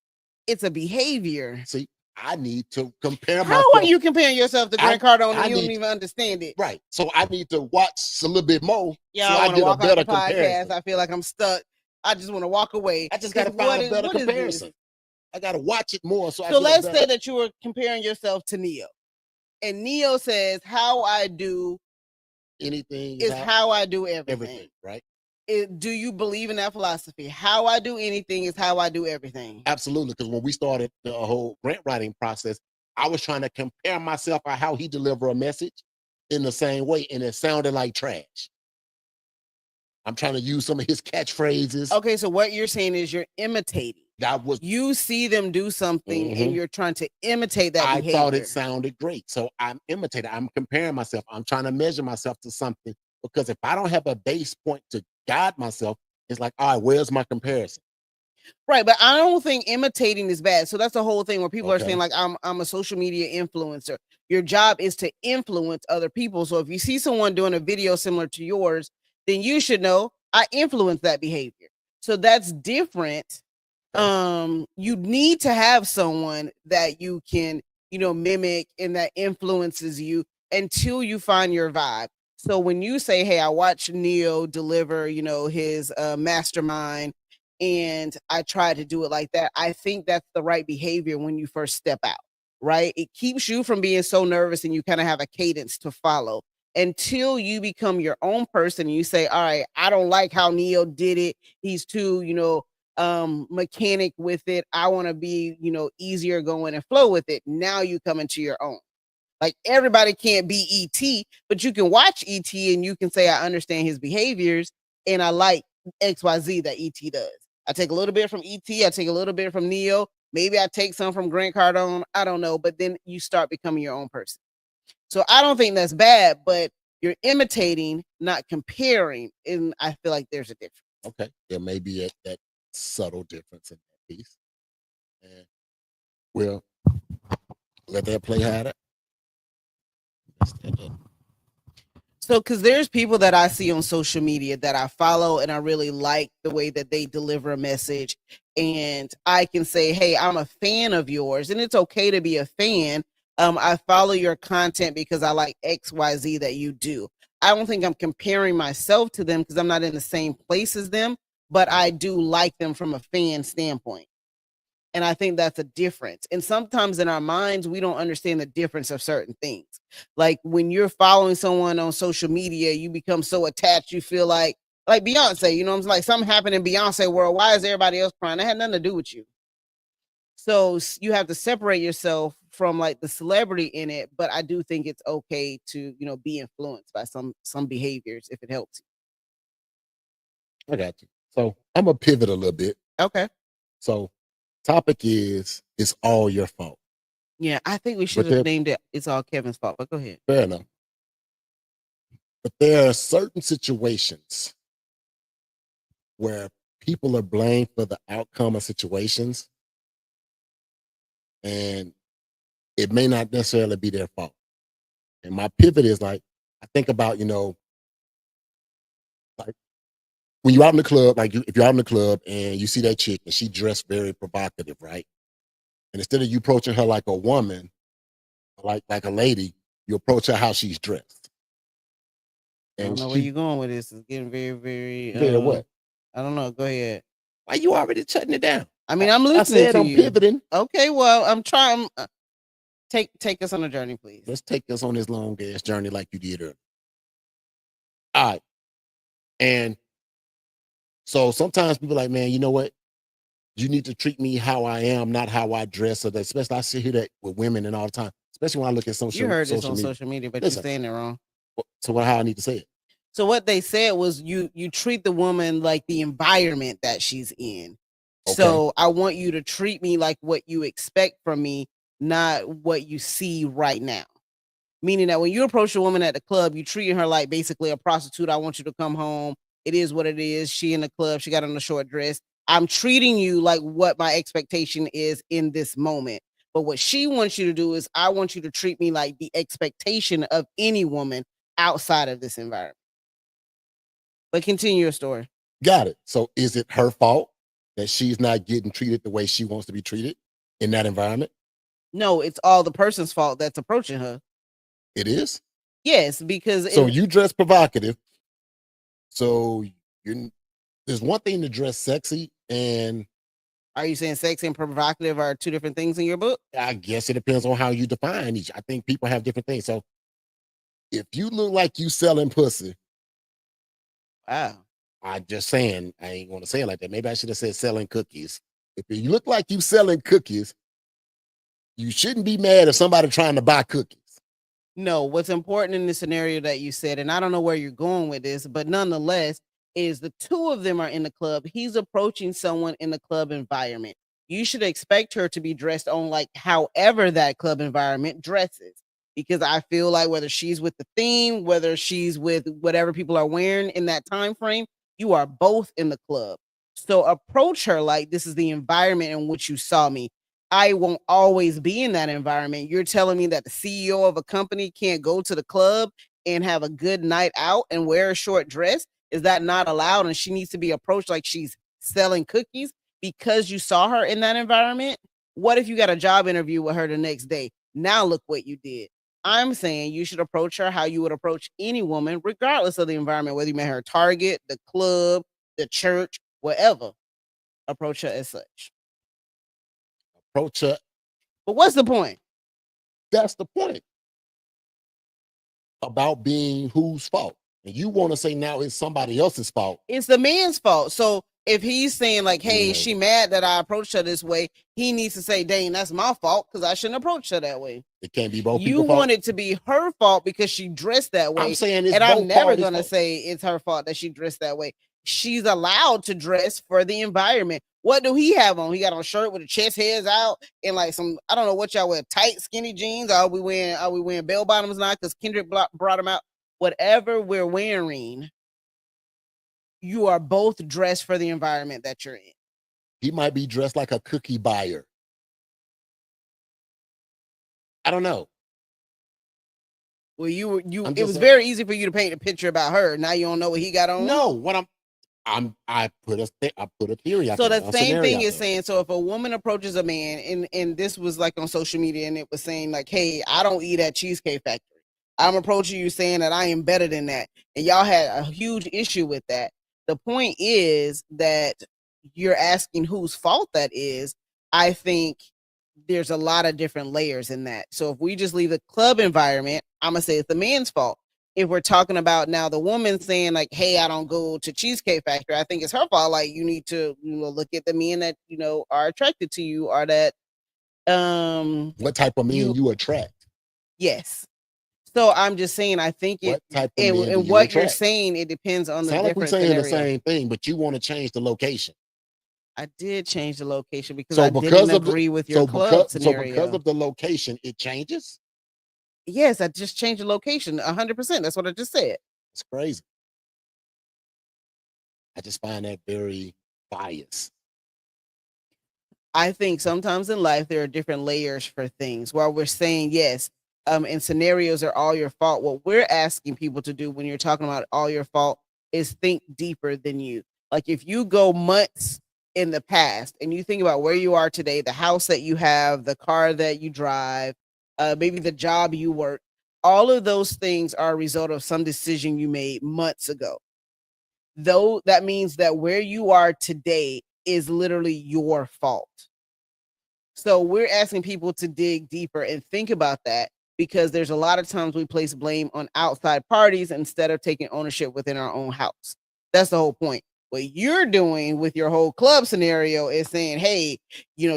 it's a behavior. See, I need to compare myself. How are you comparing yourself to Grant Cardone and you don't even understand it? Right. So I need to watch a little bit more. Yeah, so I want to walk out the comparison. podcast. I feel like I'm stuck. I just want to walk away. I just got to find a better comparison. I got to watch it more. So let's say that you were comparing yourself to Neo. And Neo says, how I do anything is how I do everything. Right? Do you believe in that philosophy? How I do anything is how I do everything. Absolutely. Because when we started the whole grant writing process, I was trying to compare myself on how he delivered a message in the same way, and it sounded like trash. I'm trying to use some of his catchphrases. Okay, so what you're saying is you're imitating. You see them do something and you're trying to imitate that behavior. I thought it sounded great. So I'm imitating. I'm comparing myself. I'm trying to measure myself to something, because if I don't have a base point to guide myself, it's like, all right, where's my comparison? Right, but I don't think imitating is bad. So that's the whole thing where people are saying, like, I'm a social media influencer. Your job is to influence other people. So if you see someone doing a video similar to yours, then you should know I influence that behavior. So that's different. You need to have someone that you can, mimic and that influences you until you find your vibe. So when you say, hey, I watched Neo deliver, his mastermind, and I try to do it like that, I think that's the right behavior when you first step out, right? It keeps you from being so nervous and you kind of have a cadence to follow until you become your own person and you say, all right, I don't like how Neo did it. He's too, mechanic with it. I want to be, easier going and flow with it. Now you come into your own. Like, everybody can't be ET, but you can watch ET and you can say, I understand his behaviors and I like XYZ that ET does. I take a little bit from ET. I take a little bit from Neo. Maybe I take some from Grant Cardone. I don't know. But then you start becoming your own person. So I don't think that's bad, but you're imitating, not comparing. And I feel like there's a difference. Okay. There may be that subtle difference in that piece. And we'll let that play harder. So, because there's people that I see on social media that I follow and I really like the way that they deliver a message. And I can say, hey, I'm a fan of yours. And it's okay to be a fan. I follow your content because I like XYZ that you do. I don't think I'm comparing myself to them because I'm not in the same place as them. but I do like them from a fan standpoint. And I think that's a difference. And sometimes in our minds, we don't understand the difference of certain things. Like when you're following someone on social media, you become so attached, you feel like Beyonce, you know, it's like something happened in Beyonce world. Why is everybody else crying? That had nothing to do with you. So you have to separate yourself from like the celebrity in it. But I do think it's okay to, you know, be influenced by some behaviors if it helps I got you. So I'm gonna pivot a little bit. you. Okay. So topic is it's all your fault. Yeah, I think we should But have named it It's All Kevin's Fault, but go ahead. fair enough. But there are certain situations where people are blamed for the outcome of situations, and it may not necessarily be their fault. And my pivot is like, I think about, you know, like when you're out in the club, like if you're out in the club and you see that chick and she dressed very provocative, right? And instead of you approaching her like a woman, like a lady, you approach her how she's dressed. I don't And know where she you're going with this. It's getting very, very. very what? I don't know. Go ahead. Why you already shutting it down? I mean, I'm I listening said to I'm you. pivoting. Okay, well, I'm trying. Take us on a journey, please. Let's take us on this long ass journey like you did earlier. All right. And so sometimes people are like, man, you know what? You need to treat me how I am, not how I dress. Or that, especially I see hear that with women and all the time, especially when I look at You heard this social on media. social media, but Listen. you're saying it wrong. So how I need to say it? So what they said was you treat the woman like the environment that she's in. Okay. So I want you to treat me like what you expect from me, not what you see right now. Meaning that when you approach a woman at the club, you treating her like basically a prostitute. I want you to come home. It is what it is. She in the club. She got on a short dress. I'm treating you like what my expectation is in this moment. But what she wants you to do is I want you to treat me like the expectation of any woman outside of this environment. But continue your story. Got it. So is it her fault that she's not getting treated the way she wants to be treated in that environment? No, it's all the person's fault that's approaching her. It is? Yes, because So you dress provocative. So there's one thing to dress sexy, and are you saying sexy and provocative are two different things in your book? I guess it depends on how you define each. I think people have different things. So if you look like you selling pussy, wow. I'm just saying, I ain't gonna say it like that. Maybe I should have said selling cookies. If you look like you selling cookies, you shouldn't be mad if somebody trying to buy cookies. No, what's important in the scenario that you said, and I don't know where you're going with this, but nonetheless, is the two of them are in the club. He's approaching someone in the club environment. You should expect her to be dressed on like however that club environment dresses. Because I feel like whether she's with the theme, whether she's with whatever people are wearing in that time frame, you are both in the club. So approach her like this is the environment in which you saw me. I won't always be in that environment. You're telling me that the CEO of a company can't go to the club and have a good night out and wear a short dress? Is that not allowed? And she needs to be approached like she's selling cookies because you saw her in that environment? What if you got a job interview with her the next day? Now look what you did. I'm saying you should approach her how you would approach any woman, regardless of the environment, whether you met her at Target, the club, the church, wherever. Approach her as such. Approach her. But what's the point? That's the point about being whose fault. And you want to say now it's somebody else's fault. It's the man's fault. So if he's saying like, hey, she mad that I approached her this way, he needs to say, dang, that's my fault because I shouldn't approach her that way. It can't be both You people's want fault. it to be her fault because she dressed that way. I'm saying it's and I'm never going to fault. say it's her fault that she dressed that way. She's allowed to dress for the environment. What do he have on? He got on a shirt with the chest hairs out and like some, I don't know what y'all wear, tight, skinny jeans. Are we wearing bell bottoms now? Because Kendrick brought them out. Whatever we're wearing, you are both dressed for the environment that you're in. He might be dressed like a cookie buyer. I don't know. Well, it was very easy for you to paint a picture about her. Now you don't know what he got on. No, what I put a theory out so there. So the same thing is saying, so if a woman approaches a man and this was like on social media and it was saying like, hey, I don't eat at Cheesecake Factory. I'm approaching you saying that I am better than that. And y'all had a huge issue with that. The point is that you're asking whose fault that is. I think there's a lot of different layers in that. So if we just leave the club environment, I'm gonna say it's the man's fault. If we're talking about now the woman saying like, "Hey, I don't go to Cheesecake Factory," I think it's her fault. Like you need to look at the men that are attracted to you, or that What type of men you you attract? yes. So I'm just saying, I think What type of and, men do and you what you're attract? saying, it depends on the Sound like we're different saying the scenario. same thing, but you want to change the location. I did change the location because So I because didn't of the agree with your so club because scenario. of the location, it changes. Yes, I just changed the location 100%. That's what I just said. It's crazy. I just find that very biased. I think sometimes in life there are different layers for things. While we're saying yes, and scenarios are all your fault, what we're asking people to do when you're talking about all your fault is think deeper than you. Like if you go months in the past and you think about where you are today, the house that you have, the car that you drive, maybe the job you work, all of those things are a result of some decision you made months ago. Though that means that where you are today is literally your fault. So we're asking people to dig deeper and think about that, because there's a lot of times we place blame on outside parties instead of taking ownership within our own house. That's the whole point. What you're doing with your whole club scenario is saying, hey,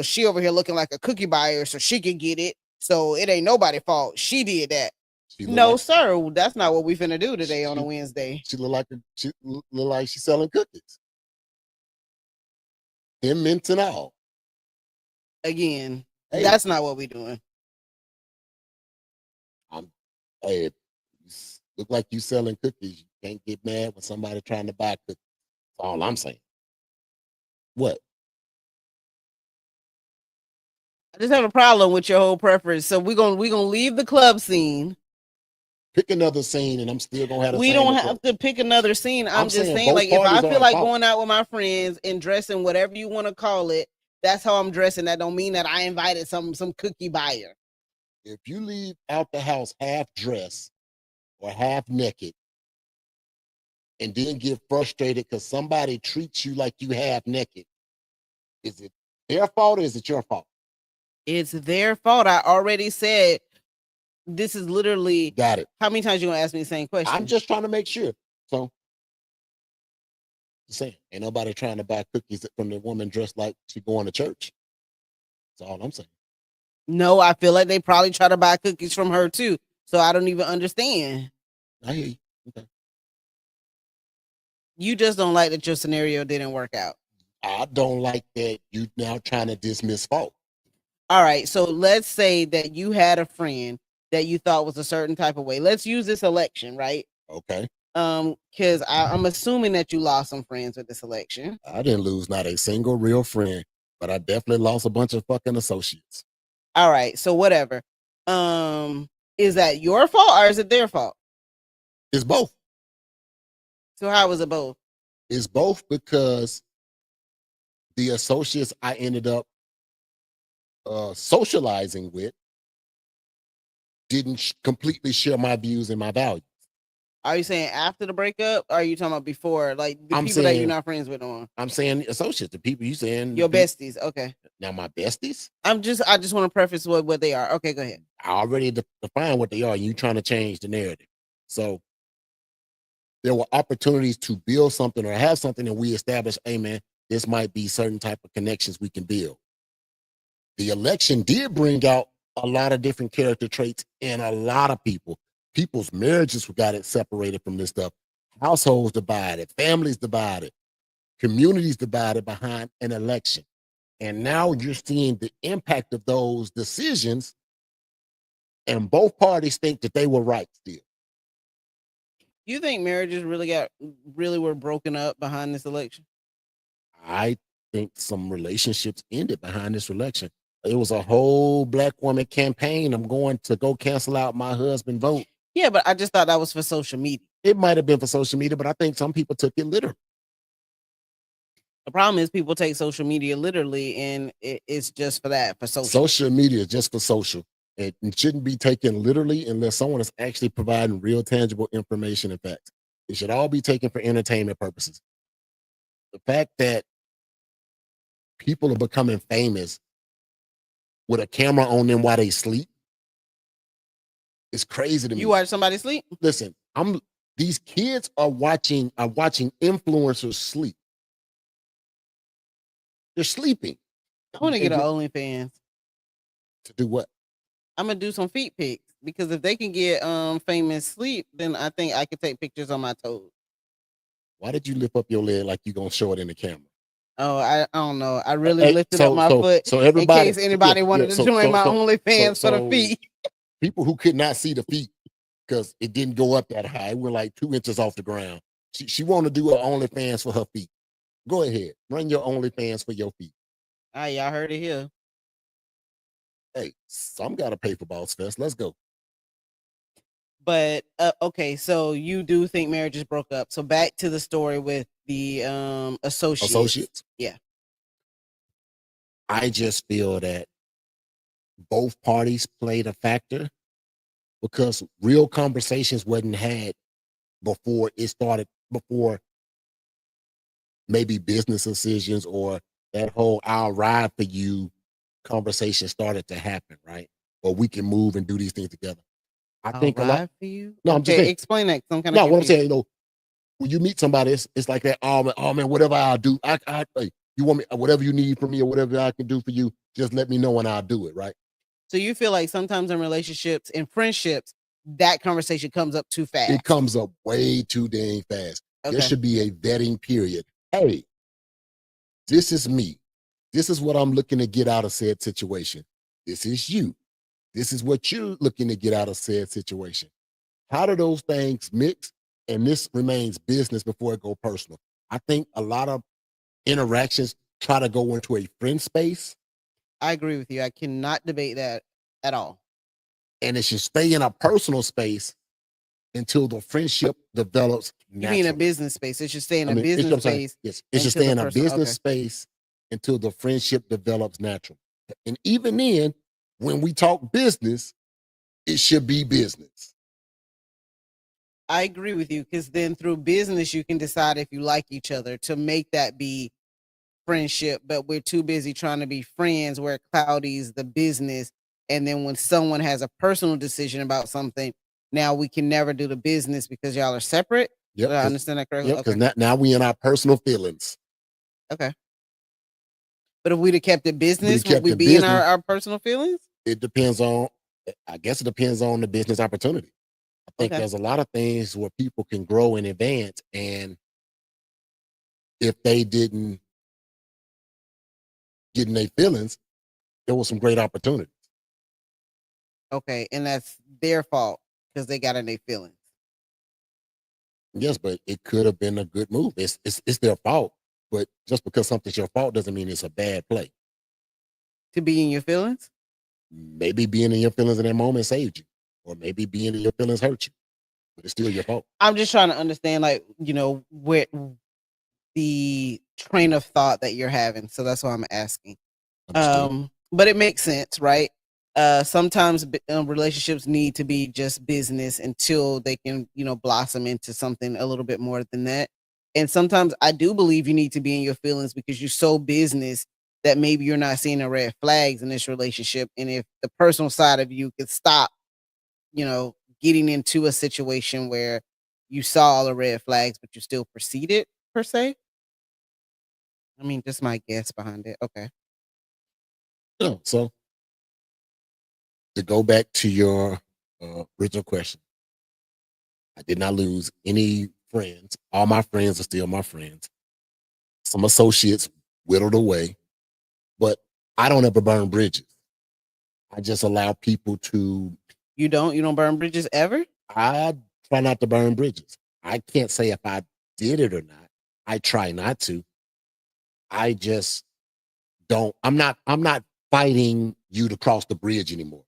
she over here looking like a cookie buyer so she can get it. So it ain't nobody's fault. She did that. No, sir. That's not what we finna do today on a Wednesday. She look like she's selling cookies. Thin mints and all. Again, that's not what we're doing. Hey, look like you selling cookies. You can't get mad when somebody trying to buy cookies. That's all I'm saying. What? I just have a problem with your whole preference. So we're gonna leave the club scene. Pick another scene, and I'm still gonna have the We same don't approach. have to pick another scene. I'm just saying, both like, if I parties are feel at like fault. going out with my friends and dressing whatever you want to call it, that's how I'm dressing. That don't mean that I invited some cookie buyer. If you leave out the house half dressed or half naked, and then get frustrated because somebody treats you like you half naked, is it their fault or is it your fault? It's their fault. I already said this is literally. Got it. How many times you gonna ask me the same question? I'm just trying to make sure. So, saying ain't nobody trying to buy cookies from the woman dressed like she going to church. That's all I'm saying. No, I feel like they probably try to buy cookies from her too. So I don't even understand. I hear you. Okay. You just don't like that your scenario didn't work out. I don't like that you now trying to dismiss fault. All right. So let's say that you had a friend that you thought was a certain type of way. Let's use this election, right? Okay. Because I'm assuming that you lost some friends with this election. I didn't lose not a single real friend, but I definitely lost a bunch of fucking associates. All right. So whatever. Is that your fault or is it their fault? It's both. So how was it both? It's both because the associates I ended up socializing with didn't completely share my views and my values. Are you saying after the breakup? Or are you talking about before? Like the people that you're not friends with on? I'm saying associates, the people you saying. Your besties. Okay. Now my besties? I just want to preface what they are. Okay, go ahead. I already defined what they are. You trying to change the narrative. So there were opportunities to build something or have something that we established, hey man, this might be certain type of connections we can build. The election did bring out a lot of different character traits in a lot of people. People's marriages got it separated from this stuff. Households divided, families divided, communities divided behind an election. And now you're seeing the impact of those decisions, and both parties think that they were right still. You think marriages really were broken up behind this election? I think some relationships ended behind this election. It was a whole black woman campaign. I'm going to go cancel out my husband vote. Yeah, but I just thought that was for social media. It might have been for social media, but I think some people took it literally. The problem is people take social media literally, and it's just for that, for social. Social media is just for social. It shouldn't be taken literally unless someone is actually providing real tangible information and facts. It should all be taken for entertainment purposes. The fact that people are becoming famous with a camera on them while they sleep is crazy to me. You watch somebody sleep? Listen, these kids are watching influencers sleep. They're sleeping. I want to get an OnlyFans. To do what? I'm gonna do some feet pics because if they can get famous sleep, then I think I could take pictures on my toes. Why did you lift up your leg like you gonna show it in the camera? Oh, I don't know. I really lifted up my foot so everybody, in case anybody wanted to join my OnlyFans for the feet. People who could not see the feet because it didn't go up that high. It went like 2 inches off the ground. She want to do her OnlyFans for her feet. Go ahead, run your OnlyFans for your feet. All right, y'all heard it here. Hey, some gotta pay for Boss Fest. Let's go. But okay, so you do think marriages broke up. So back to the story with the associates. Yeah. I just feel that both parties played a factor because real conversations wasn't had before maybe business decisions or that whole "I'll ride for you" conversation started to happen, right? Or we can move and do these things together. I think a lot for you. No, I'm just saying. Explain that. I'm kind No, of what I'm saying, when you meet somebody, it's like that. Oh man, whatever I'll do, you want me, whatever you need from me, or whatever I can do for you, just let me know and I'll do it, right? So you feel like sometimes in relationships and friendships, that conversation comes up too fast. It comes up way too dang fast. Okay. There should be a vetting period. Hey, this is me. This is what I'm looking to get out of said situation. This is you. This is what you're looking to get out of said situation. How do those things mix? And this remains business before it go personal. I think a lot of interactions try to go into a friend space. I agree with you. I cannot debate that at all. And it should stay in a personal space until the friendship develops naturally. You mean a business space? It should stay in a business space. Yes, it should stay in a business space until the friendship develops naturally. And even then, when we talk business, it should be business. I agree with you because then through business, you can decide if you like each other to make that be friendship, but we're too busy trying to be friends where it cloudies the business. And then when someone has a personal decision about something, now we can never do the business because y'all are separate. Yep, Did I understand that correctly? Yep, because now we in our personal feelings. Okay. But if we'd have kept it business, would we be in our personal feelings? It depends on, I guess it depends on the business opportunity. I think there's a lot of things where people can grow and advance. And if they didn't get in their feelings, there was some great opportunities. Okay. And that's their fault because they got in their feelings. Yes, but it could have been a good move. It's their fault. But just because something's your fault doesn't mean it's a bad play. To be in your feelings? Maybe being in your feelings in that moment saved you. Or maybe being in your feelings hurt you. But it's still your fault. I'm just trying to understand, where the train of thought that you're having. So that's why I'm asking. But it makes sense, right? Sometimes relationships need to be just business until they can, blossom into something a little bit more than that. And sometimes I do believe you need to be in your feelings because you're so business that maybe you're not seeing the red flags in this relationship. And if the personal side of you could stop, getting into a situation where you saw all the red flags, but you still proceeded per se. I mean, just my guess behind it. Okay. No, so to go back to your original question, I did not lose any friends. All my friends are still my friends. Some associates whittled away, but I don't ever burn bridges. I just allow people to. You don't burn bridges ever? I try not to burn bridges. I can't say if I did it or not. I try not to. I just don't. I'm not fighting you to cross the bridge anymore.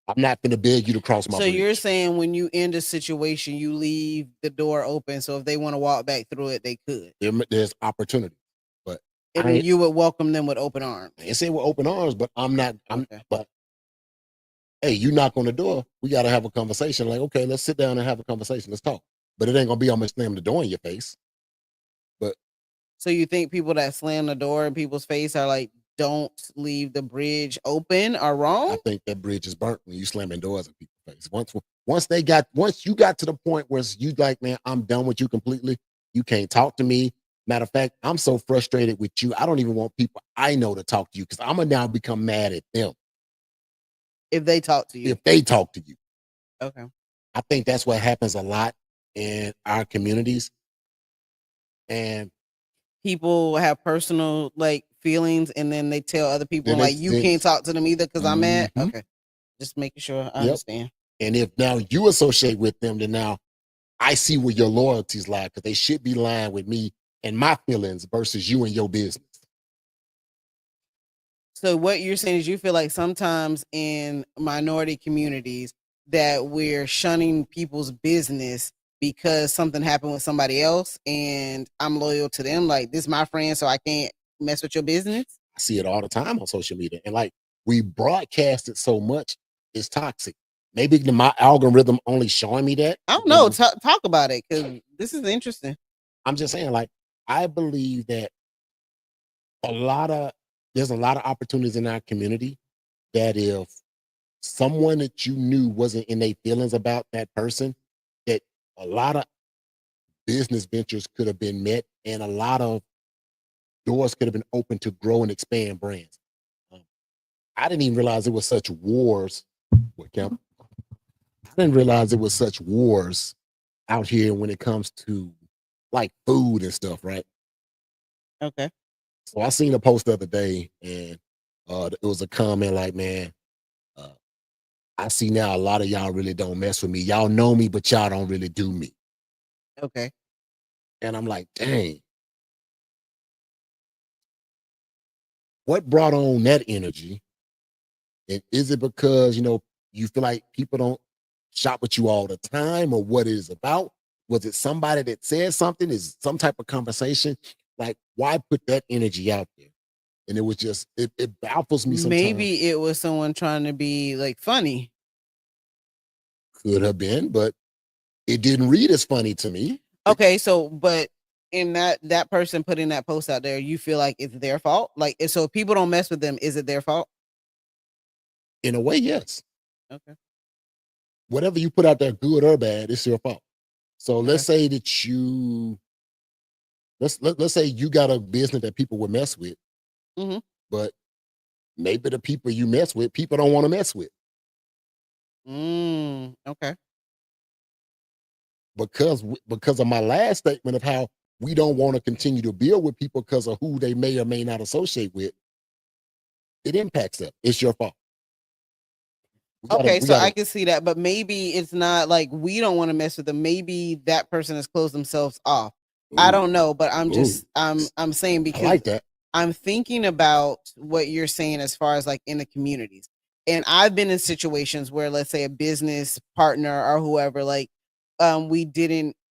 I'm not going to beg you to cross my bridge. So you're saying when you end a situation, you leave the door open. So if they want to walk back through it, they could. There's opportunity, but you would welcome them with open arms. I didn't say with open arms, but I'm not. But hey, you knock on the door. We got to have a conversation. Like, okay, let's sit down and have a conversation. Let's talk. But it ain't gonna be I'm gonna slam the door in your face. But So you think people that slam the door in people's face are like, don't leave the bridge open are I wrong? think that bridge is burnt when you slamming doors in people's face. Once you got to the point where you like, man, I'm done with you completely. You can't talk to me. Matter of fact, I'm so frustrated with you. I don't even want people I know to talk to you because I'm gonna now become mad at them If they talk to you. if they talk to you. Okay. I think that's what happens a lot in our communities. And People have personal like feelings and then they tell other people then like, you can't talk to them either because I'm mad. Mhm. Okay. Just making sure I Yep. understand. And if now you associate with them, then now I see where your loyalties lie because they should be lying with me and my feelings versus you and your business. So what you're saying is you feel like sometimes in minority communities that we're shunning people's business because something happened with somebody else and I'm loyal to them. Like, this is my friend, so I can't mess with your business. I see it all the time on social media. And like we broadcast it so much, it's toxic. Maybe my algorithm only showing me that. I don't know. Talk about it because this is interesting. I'm just saying, like, I believe that there's a lot of opportunities in our community that if someone that you knew wasn't in their feelings about that person, that a lot of business ventures could have been met and a lot of doors could have been open to grow and expand brands. Um, I didn't even realize it was such wars. What, Kemp? I didn't realize it was such wars out here when it comes to like food and stuff, right? Okay. So I seen a post the other day, and it was a comment like, "Man, uh, I see now a lot of y'all really don't mess with me. Y'all know me, but y'all don't really do me." Okay. And I'm like, "Dang, what brought on that energy? And is it because you feel like people don't shop with you all the time, or what it is about? Was it somebody that said something? Is some type of conversation? Like, why put that energy out there?" And it was just it baffles me sometimes. Maybe it was someone trying to be like funny. Could have been, but it didn't read as funny to me. Okay, so but in that person putting that post out there, you feel like it's their fault? Like, so if people don't mess with them, is it their fault? In a way, yes. Okay. Whatever you put out there, good or bad, it's your fault. So Okay. let's say that let's say you got a business that people would mess with, Mhm. but maybe the people you mess with, people don't want to mess with Okay. because of my last statement of how we don't want to continue to build with people because of who they may or may not associate with. It impacts them. It's your fault. Okay, so I can see that, but maybe it's not like we don't want to mess with them. Maybe that person has closed themselves off. I don't know, but I'm just I'm saying I because like that. I'm thinking about what you're saying as far as like in the communities. And I've been in situations where, let's say, a business partner or whoever, like,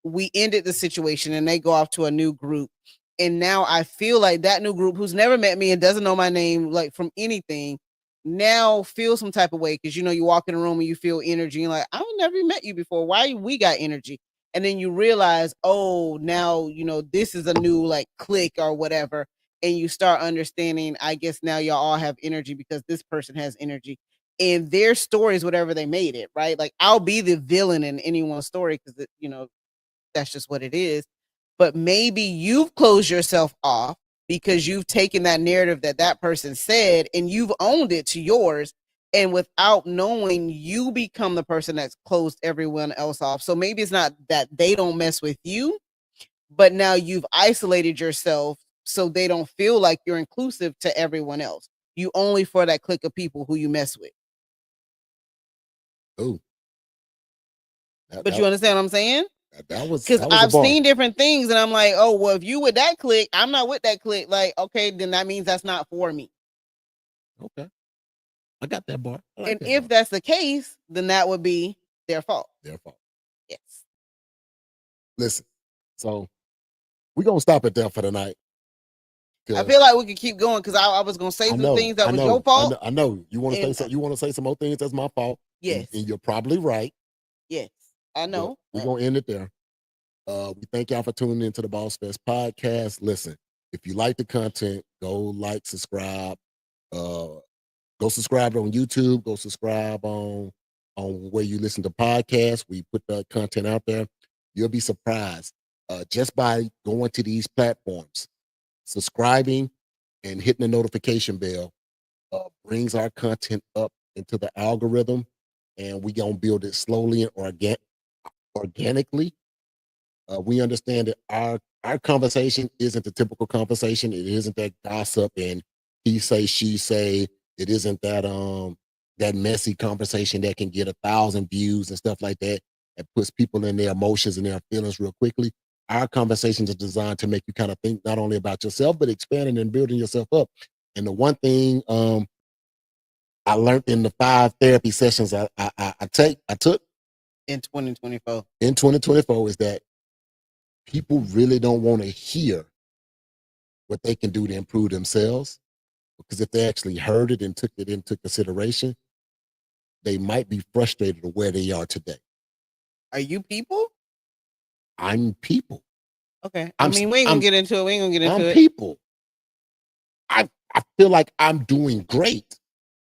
we ended the situation and they go off to a new group. And now I feel like that new group who's never met me and doesn't know my name, like from anything, now feel some type of way because you walk in a room and you feel energy and like, I've never met you before. Why we got energy? And then you realize, oh, now this is a new like click or whatever, and you start understanding. I guess now y'all all have energy because this person has energy, and their stories, whatever they made it, right? Like I'll be the villain in anyone's story because that's just what it is. But maybe you've closed yourself off because you've taken that narrative that person said and you've owned it to yours. And without knowing, you become the person that's closed everyone else off. So maybe it's not that they don't mess with you, but now you've isolated yourself so they don't feel like you're inclusive to everyone else. You only for that clique of people who you mess with. Oh, But you understand what I'm saying? that was Because a I've bar. seen different things and I'm like, oh, well, if you with that clique, I'm not with that clique. Like, okay, then that means that's not for me. Okay. I got that bar. I like And that if bar. that's the case, then that would be their fault. Their fault. Yes. Listen, so we're gonna stop it there for tonight. I feel like we could keep going because I was gonna say some things that was your fault. I know. You want to say And some, you want to say some more things that's my fault. yes. And you're probably right. Yes. I know. We're gonna end it there. We thank y'all for tuning into the Boss Fest podcast. Listen, If you like the content, go like, subscribe. Go subscribe on YouTube. Go subscribe on where you listen to podcasts. We put that content out there. You'll be surprised just by going to these platforms, subscribing, and hitting the notification bell brings our content up into the algorithm, and we gonna build it slowly and organically. We understand that our conversation isn't the typical conversation. It isn't that gossip and he say, she say. It isn't that messy conversation that can get 1,000 views and stuff like that. It puts people in their emotions and their feelings real quickly. Our conversations are designed to make you kind of think not only about yourself, but expanding and building yourself up. And the one thing I learned in the 5 therapy sessions I took in 2024 is that people really don't want to hear what they can do to improve themselves, because if they actually heard it and took it into consideration, they might be frustrated with where they are today. Are you people? I'm people. Okay. I mean, we ain't gonna get into it. I'm people. I feel like I'm doing great.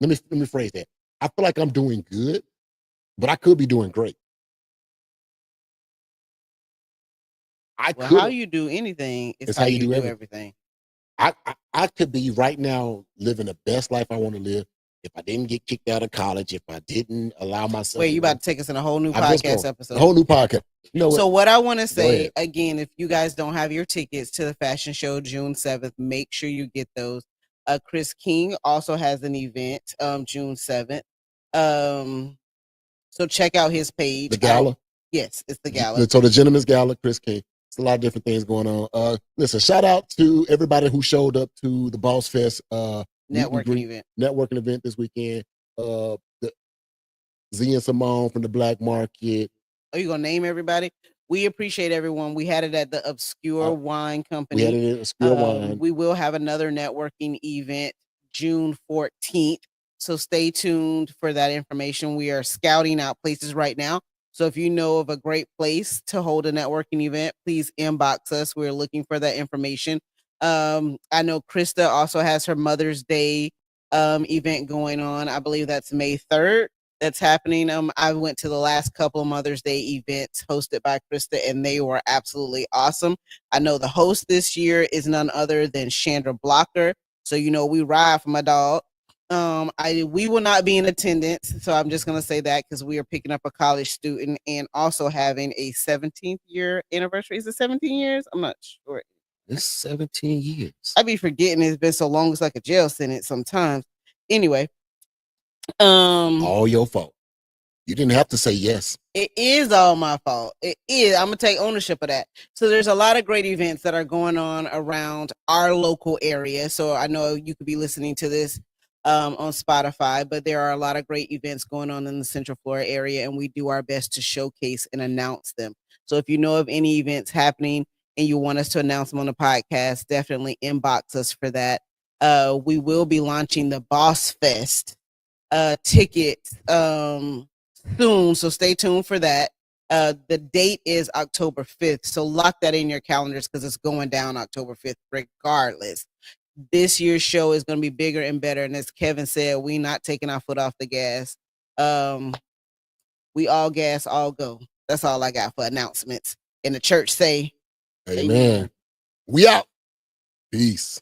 Let me phrase that. I feel like I'm doing good, but I could be doing great. How you do anything is how you do everything. I could be right now living the best life I want to live if I didn't get kicked out of college, if I didn't allow myself. Wait, you about to take us in a whole new podcast episode? A whole new podcast. So what I want to say again, if you guys don't have your tickets to the fashion show June 7th, make sure you get those. Chris King also has an event June 7th. So check out his page. The gala? Yes, it's the gala. So the Gentleman's Gala, Chris King. It's a lot of different things going on. Listen, shout out to everybody who showed up to the Boss Fest networking event this weekend. The Z and Simone from the Black Market. Are you gonna name everybody? We appreciate everyone. We had it at the Obscure Wine Company. We had it at Obscure Wine. We will have another networking event June 14th. So stay tuned for that information. We are scouting out places right now. So if you know of a great place to hold a networking event, please inbox us. We're looking for that information. I know Krista also has her Mother's Day event going on. I believe that's May 3rd. That's happening. I went to the last couple of Mother's Day events hosted by Krista, and they were absolutely awesome. I know the host this year is none other than Chandra Blocker. So, we ride for my dog. We will not be in attendance, so I'm just going to say that because we are picking up a college student and also having a 17th year anniversary. Is it 17 years? I'm not sure. It's 17 years. I be forgetting it's been so long. It's like a jail sentence sometimes. Anyway. All your fault. You didn't have to say yes. It is all my fault. It is. I'm going to take ownership of that. So there's a lot of great events that are going on around our local area. So I know you could be listening to this on Spotify, but there are a lot of great events going on in the Central Florida area, and we do our best to showcase and announce them. So if you know of any events happening and you want us to announce them on the podcast, definitely inbox us for that. We will be launching the Boss Fest tickets soon, so stay tuned for that. The date is October 5th, so lock that in your calendars because it's going down October 5th regardless. This year's show is going to be bigger and better, and as Kevin said, we not taking our foot off the gas. We all gas, all go. That's all I got for announcements. And the church say, Amen. We out. Peace.